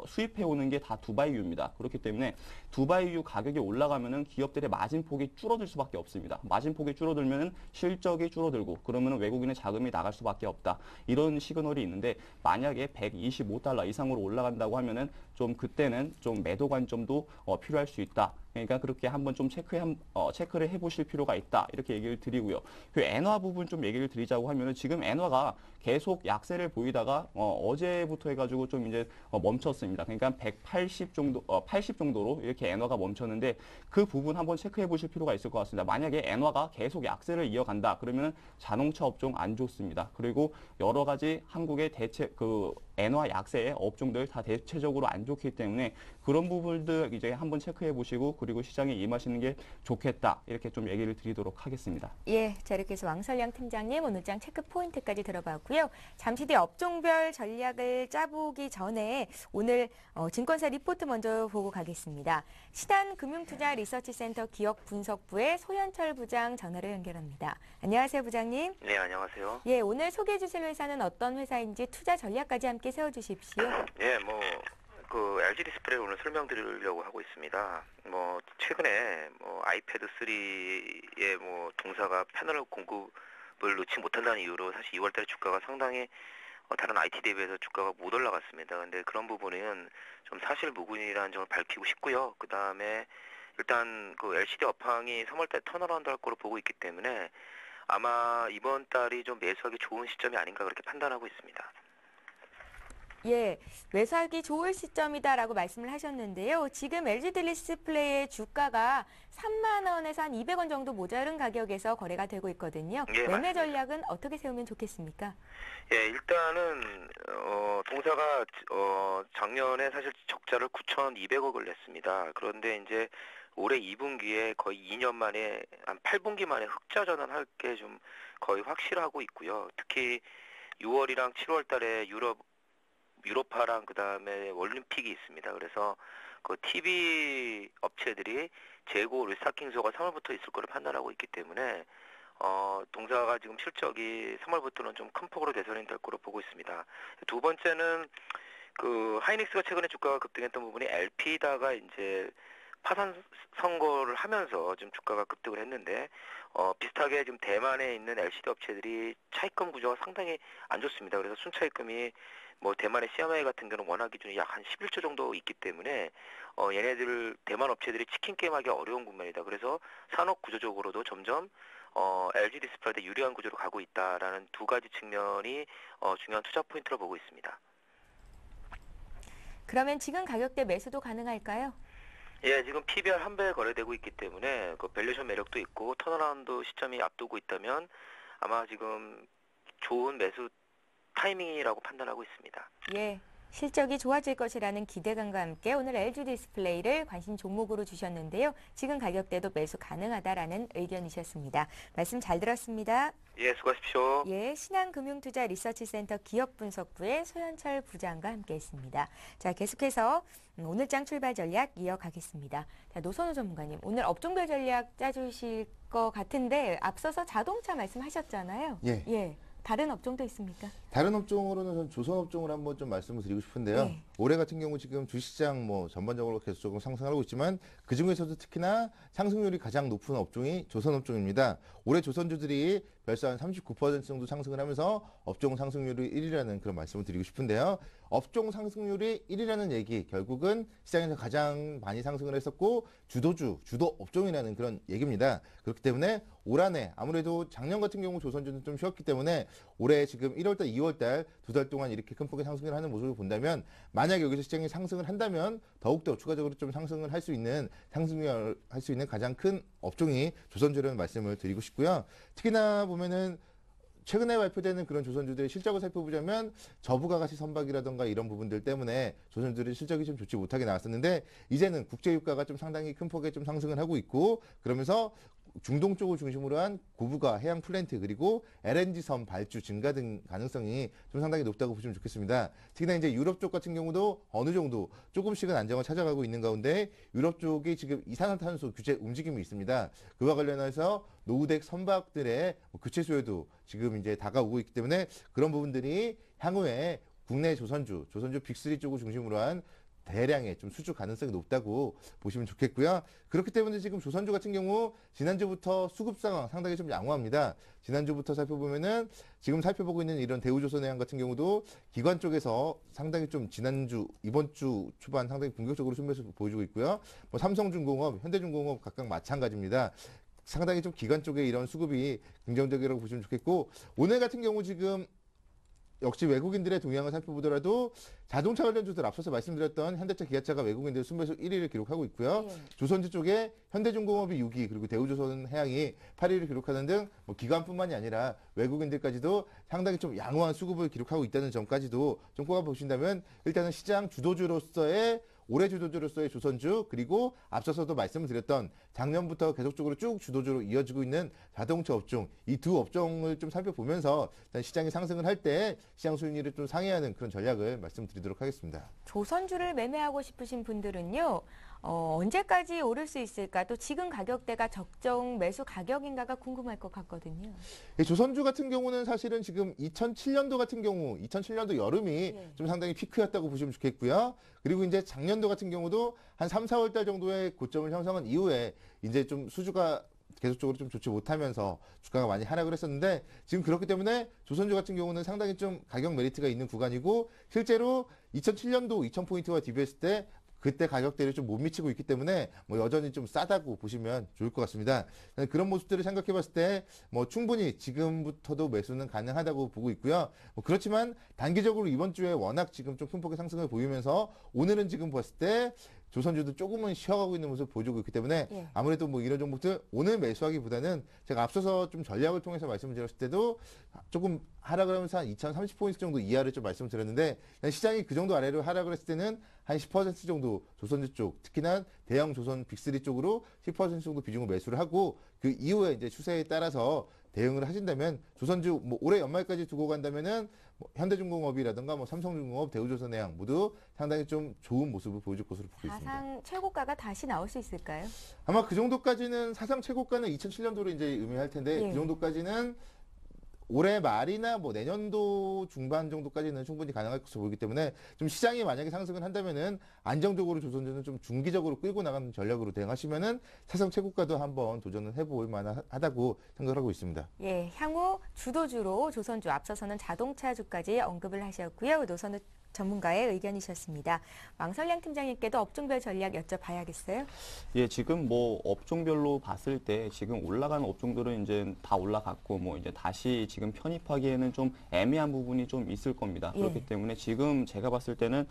수입해 오는 게 다 두바이유입니다. 그렇기 때문에 두바이유 가격이 올라가면은 기업들의 마진폭이 줄어들 수밖에 없습니다. 마진폭이 줄어들면은 실적이 줄어들고 그러면은 외국인의 자금이 나갈 수밖에 없다. 이런 시그널이 있는데 만약에 125달러 이상으로 올라간다고 하면은 좀 그때는 좀 매도 관점도 필요할 수 있다. 그러니까 그렇게 한번 좀 체크를 해보실 필요가 있다. 이렇게 얘기를 드리고요. 그 엔화 부분 좀 얘기를 드리자고 하면은 지금 엔화가 계속 약세를 보이다가 어제부터 해가지고 좀 이제 멈췄습니다. 그러니까 180 정도, 80 정도로 이렇게 엔화가 멈췄는데 그 부분 한번 체크해 보실 필요가 있을 것 같습니다. 만약에 엔화가 계속 약세를 이어간다. 그러면 자동차 업종 안 좋습니다. 그리고 여러 가지 한국의 엔화 약세의 업종들 다 대체적으로 안 좋기 때문에 그런 부분들 이제 한번 체크해 보시고 그리고 시장에 임하시는 게 좋겠다. 이렇게 좀 얘기를 드리도록 하겠습니다. 예, 자 이렇게 해서 왕설영 팀장님 오늘장 체크 포인트까지 들어봤고요. 잠시 뒤 업종별 전략을 짜보기 전에 오늘 증권사 리포트 먼저 보고 가겠습니다. 신한금융투자리서치센터 기업분석부의 소현철 부장 전화로 연결합니다. 안녕하세요, 부장님. 네, 안녕하세요. 예, 오늘 소개해 주실 회사는 어떤 회사인지 투자 전략까지 함께 세워주십시오. 예, LG 디스플레이 오늘 설명드리려고 하고 있습니다. 최근에 아이패드 3의 동사가 패널 공급을 놓지 못한다는 이유로 사실 2월달에 주가가 상당히 다른 IT 대비해서 주가가 못 올라갔습니다. 근데 그런 부분은 좀 사실 무근이라는 점을 밝히고 싶고요. 그 다음에 일단 그 LCD 업황이 3월달에 턴어라운드 할 거로 보고 있기 때문에 아마 이번 달이 좀 매수하기 좋은 시점이 아닌가 그렇게 판단하고 있습니다. 예, 매수하기 좋을 시점이다라고 말씀을 하셨는데요. 지금 LG 디스플레이의 주가가 3만 원에서 한 200원 정도 모자른 가격에서 거래가 되고 있거든요. 예, 매매 맞습니다. 전략은 어떻게 세우면 좋겠습니까? 예, 일단은 동사가 작년에 사실 적자를 9,200억을 냈습니다. 그런데 이제 올해 2분기에 거의 2년 만에 한 8분기 만에 흑자 전환할 게 좀 거의 확실하고 있고요. 특히 6월이랑 7월 달에 유로파랑 그다음에 올림픽이 있습니다. 그래서 그 TV 업체들이 재고 리스타킹소가 3월부터 있을 거를 판단하고 있기 때문에 동사가 지금 실적이 3월부터는 좀 큰 폭으로 개선이 될 거로 보고 있습니다. 두 번째는 그 하이닉스가 최근에 주가가 급등했던 부분이 LP다가 이제 파산 선고를 하면서 좀 주가가 급등을 했는데 비슷하게 지금 대만에 있는 LCD 업체들이 차입금 구조가 상당히 안 좋습니다. 그래서 순차입금이 대만의 CMI 같은 경우는 원화 기준이 약 한 11조 정도 있기 때문에 얘네들 대만 업체들이 치킨 게임하기 어려운 국면이다. 그래서 산업 구조적으로도 점점 LG 디스플레이에 유리한 구조로 가고 있다라는 두 가지 측면이 중요한 투자 포인트로 보고 있습니다. 그러면 지금 가격대 매수도 가능할까요? 예, 지금 PBR 한 배 거래되고 있기 때문에 그 밸류에이션 매력도 있고 턴어라운드 시점이 앞두고 있다면 아마 지금 좋은 매수 타이밍이라고 판단하고 있습니다. 예, 실적이 좋아질 것이라는 기대감과 함께 오늘 LG 디스플레이를 관심 종목으로 주셨는데요. 지금 가격대도 매수 가능하다라는 의견이셨습니다. 말씀 잘 들었습니다. 예, 수고하십시오. 예, 신한금융투자리서치센터 기업분석부의 소현철 부장과 함께했습니다. 자, 계속해서 오늘장 출발 전략 이어가겠습니다. 자, 노선우 전문가님, 오늘 업종별 전략 짜주실 것 같은데 앞서서 자동차 말씀하셨잖아요. 예. 다른 업종도 있습니까? 다른 업종으로는 전 조선업종을 한번 좀 말씀을 드리고 싶은데요. 네. 올해 같은 경우 지금 주식시장 전반적으로 계속 조금 상승하고 있지만 그중에서도 특히나 상승률이 가장 높은 업종이 조선업종입니다. 올해 조선주들이 벌써 한 39% 정도 상승을 하면서 업종 상승률이 1위라는 그런 말씀을 드리고 싶은데요. 업종 상승률이 1위라는 얘기 결국은 시장에서 가장 많이 상승을 했었고 주도 업종이라는 그런 얘기입니다. 그렇기 때문에 올 한해 아무래도 작년 같은 경우 조선주는 좀 쉬었기 때문에 올해 지금 1월달, 2월달 두 달 동안 이렇게 큰 폭의 상승을 하는 모습을 본다면 만약 여기서 시장이 상승을 한다면 더욱더 추가적으로 좀 상승을 할 수 있는 상승을 할 수 있는 가장 큰 업종이 조선주라는 말씀을 드리고 싶고요. 특히나 보면은 최근에 발표되는 그런 조선주들의 실적을 살펴보자면 저부가가치 선박이라던가 이런 부분들 때문에 조선주들의 실적이 좀 좋지 못하게 나왔었는데 이제는 국제유가가 좀 상당히 큰 폭의 좀 상승을 하고 있고 그러면서 중동 쪽을 중심으로 한 고부가 해양 플랜트 그리고 LNG선 발주 증가 등 가능성이 좀 상당히 높다고 보시면 좋겠습니다. 특히나 이제 유럽 쪽 같은 경우도 어느 정도 조금씩은 안정을 찾아가고 있는 가운데 유럽 쪽이 지금 이산화탄소 규제 움직임이 있습니다. 그와 관련해서 노후덱 선박들의 교체 수요도 지금 이제 다가오고 있기 때문에 그런 부분들이 향후에 국내 조선주 빅3 쪽을 중심으로 한 대량의 좀 수주 가능성이 높다고 보시면 좋겠고요. 그렇기 때문에 지금 조선주 같은 경우 지난주부터 수급 상황 상당히 좀 양호합니다. 지난주부터 살펴보면은 지금 살펴보고 있는 이런 대우조선해양 같은 경우도 기관 쪽에서 상당히 좀 이번 주 초반 상당히 공격적으로 순매수 보여주고 있고요. 삼성중공업, 현대중공업 각각 마찬가지입니다. 상당히 좀 기관 쪽에 이런 수급이 긍정적이라고 보시면 좋겠고 오늘 같은 경우 지금 역시 외국인들의 동향을 살펴보더라도 자동차 관련주들 앞서서 말씀드렸던 현대차, 기아차가 외국인들 순매수 1위를 기록하고 있고요. 조선주 쪽에 현대중공업이 6위 그리고 대우조선해양이 8위를 기록하는 등 기관뿐만이 아니라 외국인들까지도 상당히 좀 양호한 수급을 기록하고 있다는 점까지도 좀 꼽아보신다면 일단은 시장 주도주로서의 올해 주도주로서의 조선주, 그리고 앞서서도 말씀을 드렸던 작년부터 계속적으로 쭉 주도주로 이어지고 있는 자동차 업종, 이 두 업종을 좀 살펴보면서 일단 시장이 상승을 할 때 시장 수익률을 좀 상회하는 그런 전략을 말씀드리도록 하겠습니다. 조선주를 매매하고 싶으신 분들은요. 언제까지 오를 수 있을까? 또 지금 가격대가 적정 매수 가격인가가 궁금할 것 같거든요. 조선주 같은 경우는 사실은 지금 2007년도 같은 경우, 2007년도 여름이 좀 상당히 피크였다고 보시면 좋겠고요. 그리고 이제 작년도 같은 경우도 한 3, 4월 달 정도의 고점을 형성한 이후에 이제 좀 수주가 계속적으로 좀 좋지 못하면서 주가가 많이 하락을 했었는데, 지금 그렇기 때문에 조선주 같은 경우는 상당히 좀 가격 메리트가 있는 구간이고, 실제로 2007년도 2000포인트와 비교했을 때 그때 가격대를 좀 못 미치고 있기 때문에 뭐 여전히 좀 싸다고 보시면 좋을 것 같습니다. 그런 모습들을 생각해 봤을 때 뭐 충분히 지금부터도 매수는 가능하다고 보고 있고요. 그렇지만 단기적으로 이번 주에 워낙 지금 좀 큰 폭의 상승을 보이면서 오늘은 지금 봤을 때 조선주도 조금은 쉬어가고 있는 모습을 보여주고 있기 때문에 아무래도 뭐 이런 종목들 오늘 매수하기보다는 제가 앞서서 좀 전략을 통해서 말씀을 드렸을 때도 조금 하락을 하면서 한 2030포인트 정도 이하를 좀 말씀을 드렸는데, 시장이 그 정도 아래로 하락을 했을 때는 한 10% 정도 조선주 쪽, 특히나 대형 조선 빅3 쪽으로 10% 정도 비중을 매수를 하고, 그 이후에 이제 추세에 따라서 대응을 하신다면 조선주 뭐 올해 연말까지 두고 간다면은 뭐 현대중공업이라든가 뭐 삼성중공업, 대우조선해양 모두 상당히 좀 좋은 모습을 보여줄 것으로 보고 있습니다. 사상 최고가가 다시 나올 수 있을까요? 아마 그 정도까지는, 사상 최고가는 2007년도로 이제 의미할 텐데 그 정도까지는 올해 말이나 뭐 내년도 중반 정도까지는 충분히 가능할 것으로 보이기 때문에, 좀 시장이 만약에 상승을 한다면은 안정적으로 조선주는 좀 중기적으로 끌고 나가는 전략으로 대응하시면은 사상 최고가도 한번 도전을 해볼 만하다고 생각하고 있습니다. 예, 향후 주도주로 조선주, 앞서서는 자동차주까지 언급을 하셨고요. 노선우 전문가의 의견이셨습니다. 왕설량 팀장님께도 업종별 전략 여쭤봐야겠어요? 예, 지금 뭐 업종별로 봤을 때 지금 올라가는 업종들은 이제 다 올라갔고, 뭐 이제 다시 지금 편입하기에는 좀 애매한 부분이 좀 있을 겁니다. 그렇기 때문에 지금 제가 봤을 때는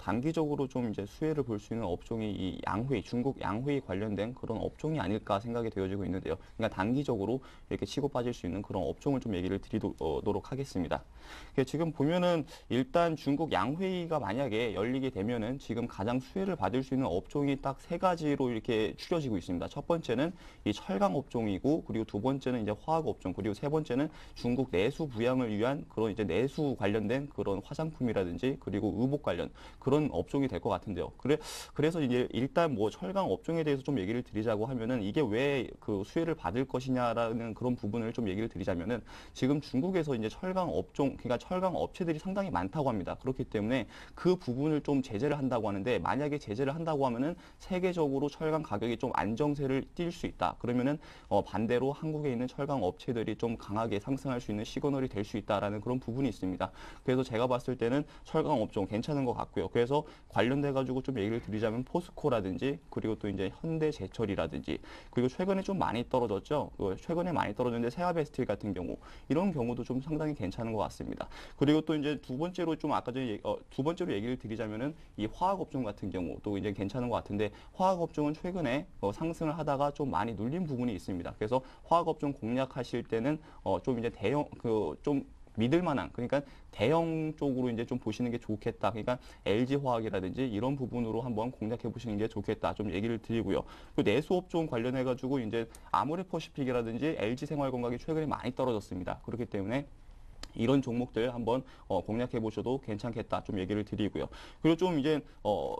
단기적으로 좀 이제 수혜를 볼 수 있는 업종이 이 양회의, 중국 양회의 관련된 그런 업종이 아닐까 생각이 되어지고 있는데요. 그러니까 단기적으로 이렇게 치고 빠질 수 있는 그런 업종을 좀 얘기를 드리도록 하겠습니다. 지금 보면은 일단 중국 양회의가 만약에 열리게 되면은 지금 가장 수혜를 받을 수 있는 업종이 딱 세 가지로 이렇게 추려지고 있습니다. 첫 번째는 이 철강 업종이고, 그리고 두 번째는 이제 화학 업종, 그리고 세 번째는 중국 내수 부양을 위한 그런 이제 내수 관련된 그런 화장품이라든지 그리고 의복 관련 그런 업종이 될 것 같은데요. 그래서 이제 일단 뭐 철강 업종에 대해서 좀 얘기를 드리자고 하면은 이게 왜 그 수혜를 받을 것이냐라는 그런 부분을 좀 얘기를 드리자면은, 지금 중국에서 이제 철강 업종, 그러니까 철강 업체들이 상당히 많다고 합니다. 그렇기 때문에 그 부분을 좀 제재를 한다고 하는데, 만약에 제재를 한다고 하면은 세계적으로 철강 가격이 좀 안정세를 띌 수 있다. 그러면은 반대로 한국에 있는 철강 업체들이 좀 강하게 상승할 수 있는 시그널이 될 수 있다라는 그런 부분이 있습니다. 그래서 제가 봤을 때는 철강 업종 괜찮은 것 같고요. 그래서 관련돼 가지고 좀 얘기를 드리자면 포스코라든지, 그리고 또 이제 현대제철이라든지, 그리고 최근에 좀 많이 떨어졌죠. 최근에 많이 떨어졌는데 세아베스틸 같은 경우, 이런 경우도 좀 상당히 괜찮은 것 같습니다. 그리고 또 이제 두 번째로 좀 아까 전에 두 번째로 얘기를 드리자면은 이 화학 업종 같은 경우도 이제 괜찮은 것 같은데, 화학 업종은 최근에 상승을 하다가 좀 많이 눌린 부분이 있습니다. 그래서 화학 업종 공략하실 때는 좀 이제 대형 좀 믿을 만한, 그러니까 대형 쪽으로 이제 좀 보시는 게 좋겠다. 그러니까 LG 화학이라든지 이런 부분으로 한번 공략해 보시는 게 좋겠다. 좀 얘기를 드리고요. 그 내수 업종 관련해 가지고 이제 아모레퍼시픽이라든지 LG 생활건강이 최근에 많이 떨어졌습니다. 그렇기 때문에 이런 종목들 한번 공략해 보셔도 괜찮겠다, 좀 얘기를 드리고요. 그리고 좀 이제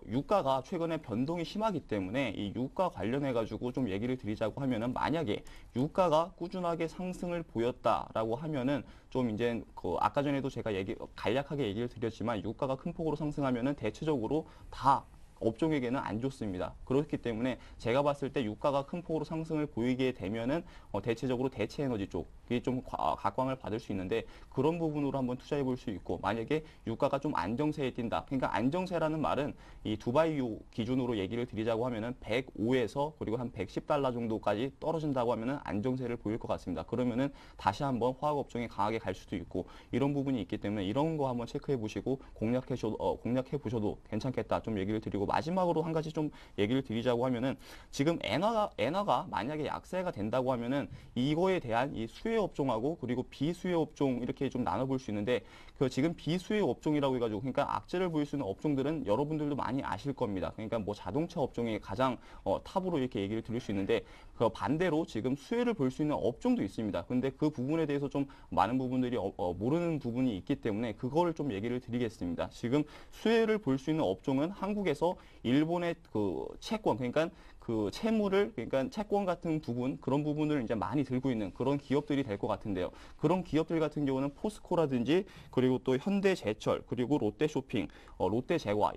유가가 최근에 변동이 심하기 때문에 이 유가 관련해 가지고 좀 얘기를 드리자고 하면은, 만약에 유가가 꾸준하게 상승을 보였다라고 하면은 좀 이제 아까 전에도 제가 간략하게 얘기를 드렸지만, 유가가 큰 폭으로 상승하면은 대체적으로 다 업종에게는 안 좋습니다. 그렇기 때문에 제가 봤을 때 유가가 큰 폭으로 상승을 보이게 되면은 대체적으로 대체에너지 쪽이 좀 각광을 받을 수 있는데, 그런 부분으로 한번 투자해 볼 수 있고, 만약에 유가가 좀 안정세에 띈다. 그러니까 안정세라는 말은 이 두바이유 기준으로 얘기를 드리자고 하면은 105에서 그리고 한 110달러 정도까지 떨어진다고 하면은 안정세를 보일 것 같습니다. 그러면은 다시 한번 화학 업종이 강하게 갈 수도 있고, 이런 부분이 있기 때문에 이런 거 한번 체크해 보시고 공략해 보셔도 괜찮겠다, 좀 얘기를 드리고 마지막으로 한 가지 좀 얘기를 드리자고 하면은 지금 엔화가 만약에 약세가 된다고 하면은 이거에 대한 이 수혜 업종하고 그리고 비수혜 업종 이렇게 좀 나눠볼 수 있는데 그 지금 비수혜 업종이라고 해가지고 그러니까 악재를 보일 수 있는 업종들은 여러분들도 많이 아실 겁니다. 그러니까 뭐 자동차 업종이 가장 탑으로 이렇게 얘기를 드릴 수 있는데 그 반대로 지금 수혜를 볼 수 있는 업종도 있습니다. 근데 그 부분에 대해서 좀 많은 부분들이 모르는 부분이 있기 때문에 그거를 좀 얘기를 드리겠습니다. 지금 수혜를 볼 수 있는 업종은 한국에서 일본의 그 채권, 그러니까 그 채무를, 그러니까 채권 같은 부분, 그런 부분을 이제 많이 들고 있는 그런 기업들이 될 것 같은데요. 그런 기업들 같은 경우는 포스코라든지 그리고 또 현대제철, 그리고 롯데쇼핑, 롯데제과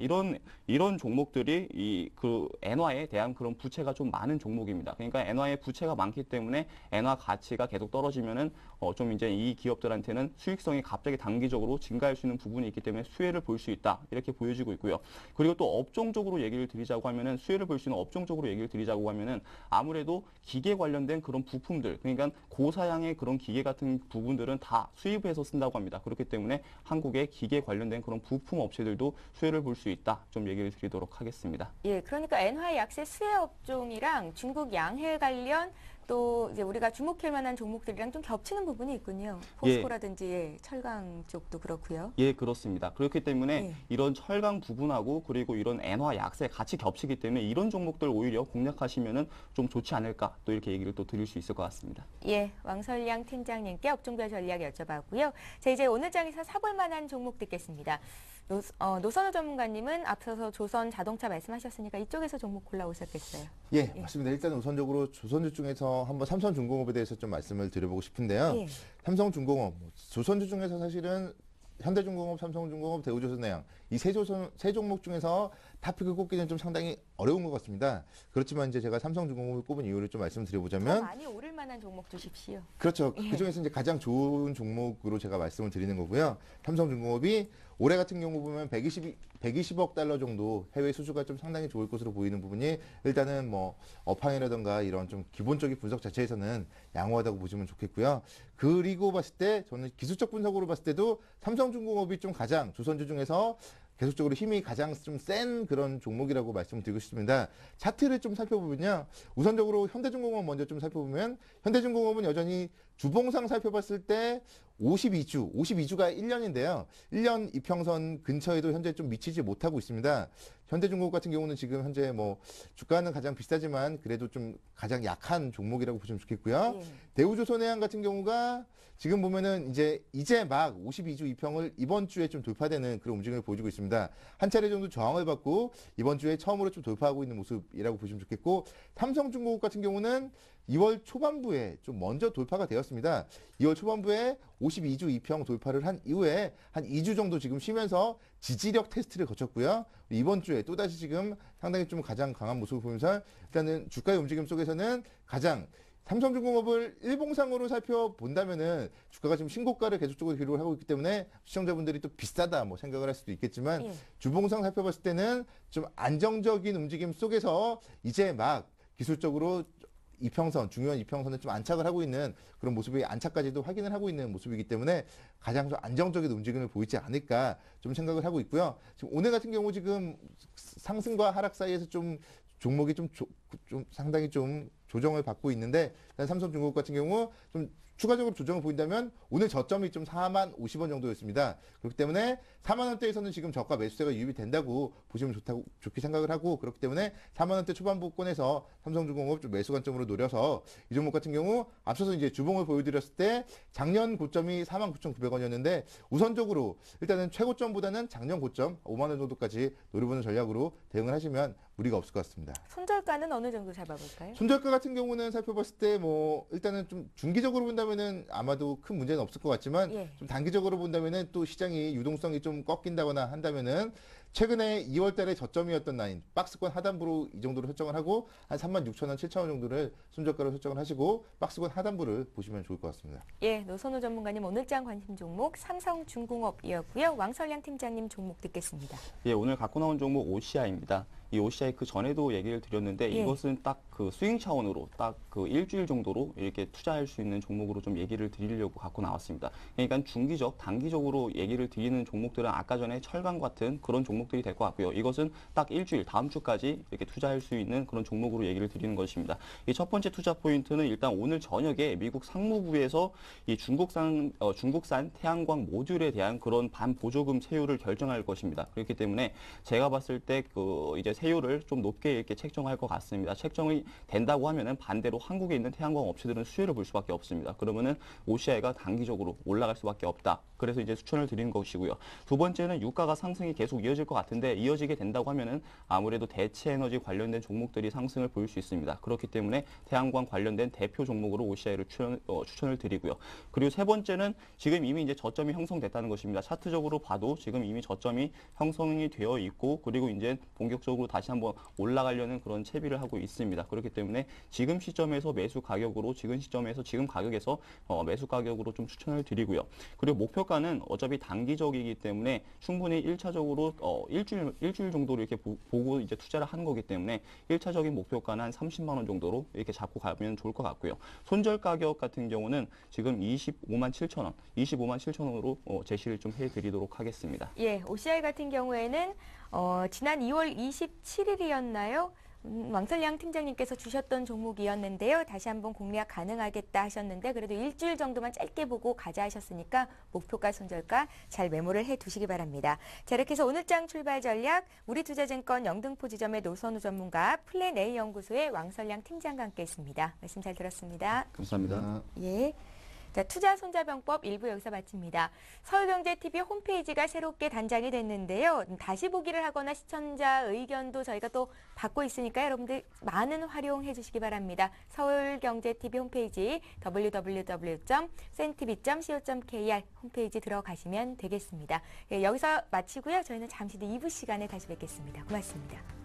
이런 종목들이 이 그 엔화에 대한 그런 부채가 좀 많은 종목입니다. 그러니까 엔화에 부채가 많기 때문에 엔화 가치가 계속 떨어지면은 좀 이제 이 기업들한테는 수익성이 갑자기 단기적으로 증가할 수 있는 부분이 있기 때문에 수혜를 볼 수 있다 이렇게 보여지고 있고요. 그리고 또 업종적으로 얘기를 드리자고 하면은 수혜를 볼 수 있는 업종적으로 얘기를 드리자고 하면은 아무래도 기계 관련된 그런 부품들, 그러니까 고사양의 그런 기계 같은 부분들은 다 수입해서 쓴다고 합니다. 그렇기 때문에 한국의 기계 관련된 그런 부품 업체들도 수혜를 볼 수 있다 좀 얘기를 드리도록 하겠습니다. 예, 그러니까 엔화 약세 수혜 업종이랑 중국 양해 관련 또 이제 우리가 주목할 만한 종목들이랑 좀 겹치는 부분이 있군요. 포스코라든지 예, 철강 쪽도 그렇고요. 예, 그렇습니다. 그렇기 때문에 예. 이런 철강 부분하고 그리고 이런 엔화 약세 같이 겹치기 때문에 이런 종목들 오히려 공략하시면은 좀 좋지 않을까 또 이렇게 얘기를 또 드릴 수 있을 것 같습니다. 예, 왕설량 팀장님께 업종별 전략 여쭤봤고요. 자, 이제 오늘 장에서 사볼 만한 종목 듣겠습니다. 노선우 전문가님은 앞서서 조선 자동차 말씀하셨으니까 이쪽에서 종목 골라오셨겠어요. 예, 맞습니다. 일단 우선적으로 조선주 중에서 한번 삼성중공업에 대해서 좀 말씀을 드려보고 싶은데요. 예. 삼성중공업, 조선주 중에서 사실은 현대중공업, 삼성중공업, 대우조선해양 이 세 종목 중에서 탑픽을 꼽기는 좀 상당히 어려운 것 같습니다. 그렇지만 이제 제가 삼성중공업을 꼽은 이유를 좀 말씀드려보자면 더 많이 오를 만한 종목 주십시오. 그렇죠. 그 중에서 이제 가장 좋은 종목으로 제가 말씀을 드리는 거고요. 삼성중공업이 올해 같은 경우 보면 120억 달러 정도 해외 수주가 좀 상당히 좋을 것으로 보이는 부분이 일단은 뭐 업황이라든가 이런 좀 기본적인 분석 자체에서는 양호하다고 보시면 좋겠고요. 그리고 봤을 때 저는 기술적 분석으로 봤을 때도 삼성중공업이 좀 가장 조선주 중에서 계속적으로 힘이 가장 좀 센 그런 종목이라고 말씀을 드리고 싶습니다. 차트를 좀 살펴보면요. 우선적으로 현대중공업 먼저 좀 살펴보면 현대중공업은 여전히 주봉상 살펴봤을 때 52주가 1년인데요. 1년 이평선 근처에도 현재 좀 미치지 못하고 있습니다. 현대중공업 같은 경우는 지금 현재 뭐 주가는 가장 비싸지만 그래도 좀 가장 약한 종목이라고 보시면 좋겠고요. 예. 대우조선해양 같은 경우가 지금 보면은 이제 막 52주 이평을 이번 주에 좀 돌파되는 그런 움직임을 보여주고 있습니다. 한 차례 정도 저항을 받고 이번 주에 처음으로 좀 돌파하고 있는 모습이라고 보시면 좋겠고, 삼성중공업 같은 경우는 2월 초반부에 좀 먼저 돌파가 되었습니다. 2월 초반부에 52주 이평 돌파를 한 이후에 한 2주 정도 지금 쉬면서 지지력 테스트를 거쳤고요. 이번 주에 또다시 지금 상당히 좀 가장 강한 모습을 보면서 일단은 주가의 움직임 속에서는 가장 삼성중공업을 일봉상으로 살펴본다면은 주가가 지금 신고가를 계속적으로 기록을 하고 있기 때문에 시청자분들이 또 비싸다 뭐 생각을 할 수도 있겠지만 예. 주봉상 살펴봤을 때는 좀 안정적인 움직임 속에서 이제 막 기술적으로 이평선, 중요한 이평선에 좀 안착을 하고 있는 그런 모습이 안착까지도 확인을 하고 있는 모습이기 때문에 가장 좀 안정적인 움직임을 보이지 않을까 좀 생각을 하고 있고요. 지금 오늘 같은 경우 지금 상승과 하락 사이에서 좀 종목이 좀 상당히 좀 조정을 받고 있는데 삼성중공업 같은 경우 좀 추가적으로 조정을 보인다면 오늘 저점이 좀 4만 50원 정도였습니다. 그렇기 때문에 4만 원대에서는 지금 저가 매수세가 유입이 된다고 보시면 좋게 생각을 하고, 그렇기 때문에 4만 원대 초반부권에서 삼성중공업 좀 매수 관점으로 노려서 이 종목 같은 경우 앞서서 이제 주봉을 보여드렸을 때 작년 고점이 49,900원이었는데 우선적으로 일단은 최고점보다는 작년 고점 5만 원 정도까지 노려보는 전략으로 대응을 하시면 무리가 없을 것 같습니다. 손절가는 어느 정도 잡아볼까요? 손절가 같은 경우는 살펴봤을 때 뭐 일단은 좀 중기적으로 본다면은 아마도 큰 문제는 없을 것 같지만 예. 좀 단기적으로 본다면은 또 시장이 유동성이 좀 꺾인다거나 한다면은 최근에 2월 달에 저점이었던 라인 박스권 하단부로 이 정도로 설정을 하고 한 36,000원, 7,000원 정도를 손절가로 설정을 하시고 박스권 하단부를 보시면 좋을 것 같습니다. 예, 노선우 전문가님 오늘장 관심 종목 삼성중공업이었고요. 왕설량 팀장님 종목 듣겠습니다. 예, 오늘 갖고 나온 종목 OCI입니다. 이 OCI 그 전에도 얘기를 드렸는데 예. 이것은 딱 그 스윙 차원으로 딱 그 일주일 정도로 이렇게 투자할 수 있는 종목으로 좀 얘기를 드리려고 갖고 나왔습니다. 그러니까 중기적, 단기적으로 얘기를 드리는 종목들은 아까 전에 철강 같은 그런 종목들이 될 것 같고요. 이것은 딱 일주일, 다음 주까지 이렇게 투자할 수 있는 그런 종목으로 얘기를 드리는 것입니다. 이 첫 번째 투자 포인트는 일단 오늘 저녁에 미국 상무부에서 이 중국산 태양광 모듈에 대한 그런 반보조금 세율을 결정할 것입니다. 그렇기 때문에 제가 봤을 때 그 이제 세율을 좀 높게 이렇게 책정할 것 같습니다. 책정이 된다고 하면은 반대로 한국에 있는 태양광 업체들은 수혜를 볼 수밖에 없습니다. 그러면은 OCI가 단기적으로 올라갈 수밖에 없다. 그래서 이제 추천을 드리는 것이고요. 두 번째는 유가가 상승이 계속 이어질 것 같은데 이어지게 된다고 하면은 아무래도 대체 에너지 관련된 종목들이 상승을 보일 수 있습니다. 그렇기 때문에 태양광 관련된 대표 종목으로 OCI를 추천을 드리고요. 그리고 세 번째는 지금 이미 이제 저점이 형성됐다는 것입니다. 차트적으로 봐도 지금 이미 저점이 형성이 되어 있고 그리고 이제 본격적으로 다시 한번 올라가려는 그런 채비를 하고 있습니다. 그렇기 때문에 지금 시점에서 매수 가격으로 지금 가격에서 매수 가격으로 좀 추천을 드리고요. 그리고 목표가는 어차피 단기적이기 때문에 충분히 1차적으로 일주일 정도로 이렇게 보고 이제 투자를 하는 거기 때문에 1차적인 목표가는 한 30만 원 정도로 이렇게 잡고 가면 좋을 것 같고요. 손절 가격 같은 경우는 지금 25만 7천 원, 25만 7천 원으로 제시를 좀 해드리도록 하겠습니다. 예, OCI 같은 경우에는 지난 2월 27일이었나요? 왕설량 팀장님께서 주셨던 종목이었는데요. 다시 한번 공략 가능하겠다 하셨는데 그래도 일주일 정도만 짧게 보고 가자 하셨으니까 목표가 손절가 잘 메모를 해두시기 바랍니다. 자, 이렇게 해서 오늘 장 출발 전략 우리투자증권 영등포 지점의 노선우 전문가 플랜 A 연구소의 왕설량 팀장과 함께했습니다. 말씀 잘 들었습니다. 감사합니다. 예. 자, 투자 손자병법 1부 여기서 마칩니다. 서울경제TV 홈페이지가 새롭게 단장이 됐는데요. 다시 보기를 하거나 시청자 의견도 저희가 또 받고 있으니까 여러분들 많은 활용해 주시기 바랍니다. 서울경제TV 홈페이지 www.cntv.co.kr 홈페이지 들어가시면 되겠습니다. 예, 여기서 마치고요. 저희는 잠시 뒤 2부 시간에 다시 뵙겠습니다. 고맙습니다.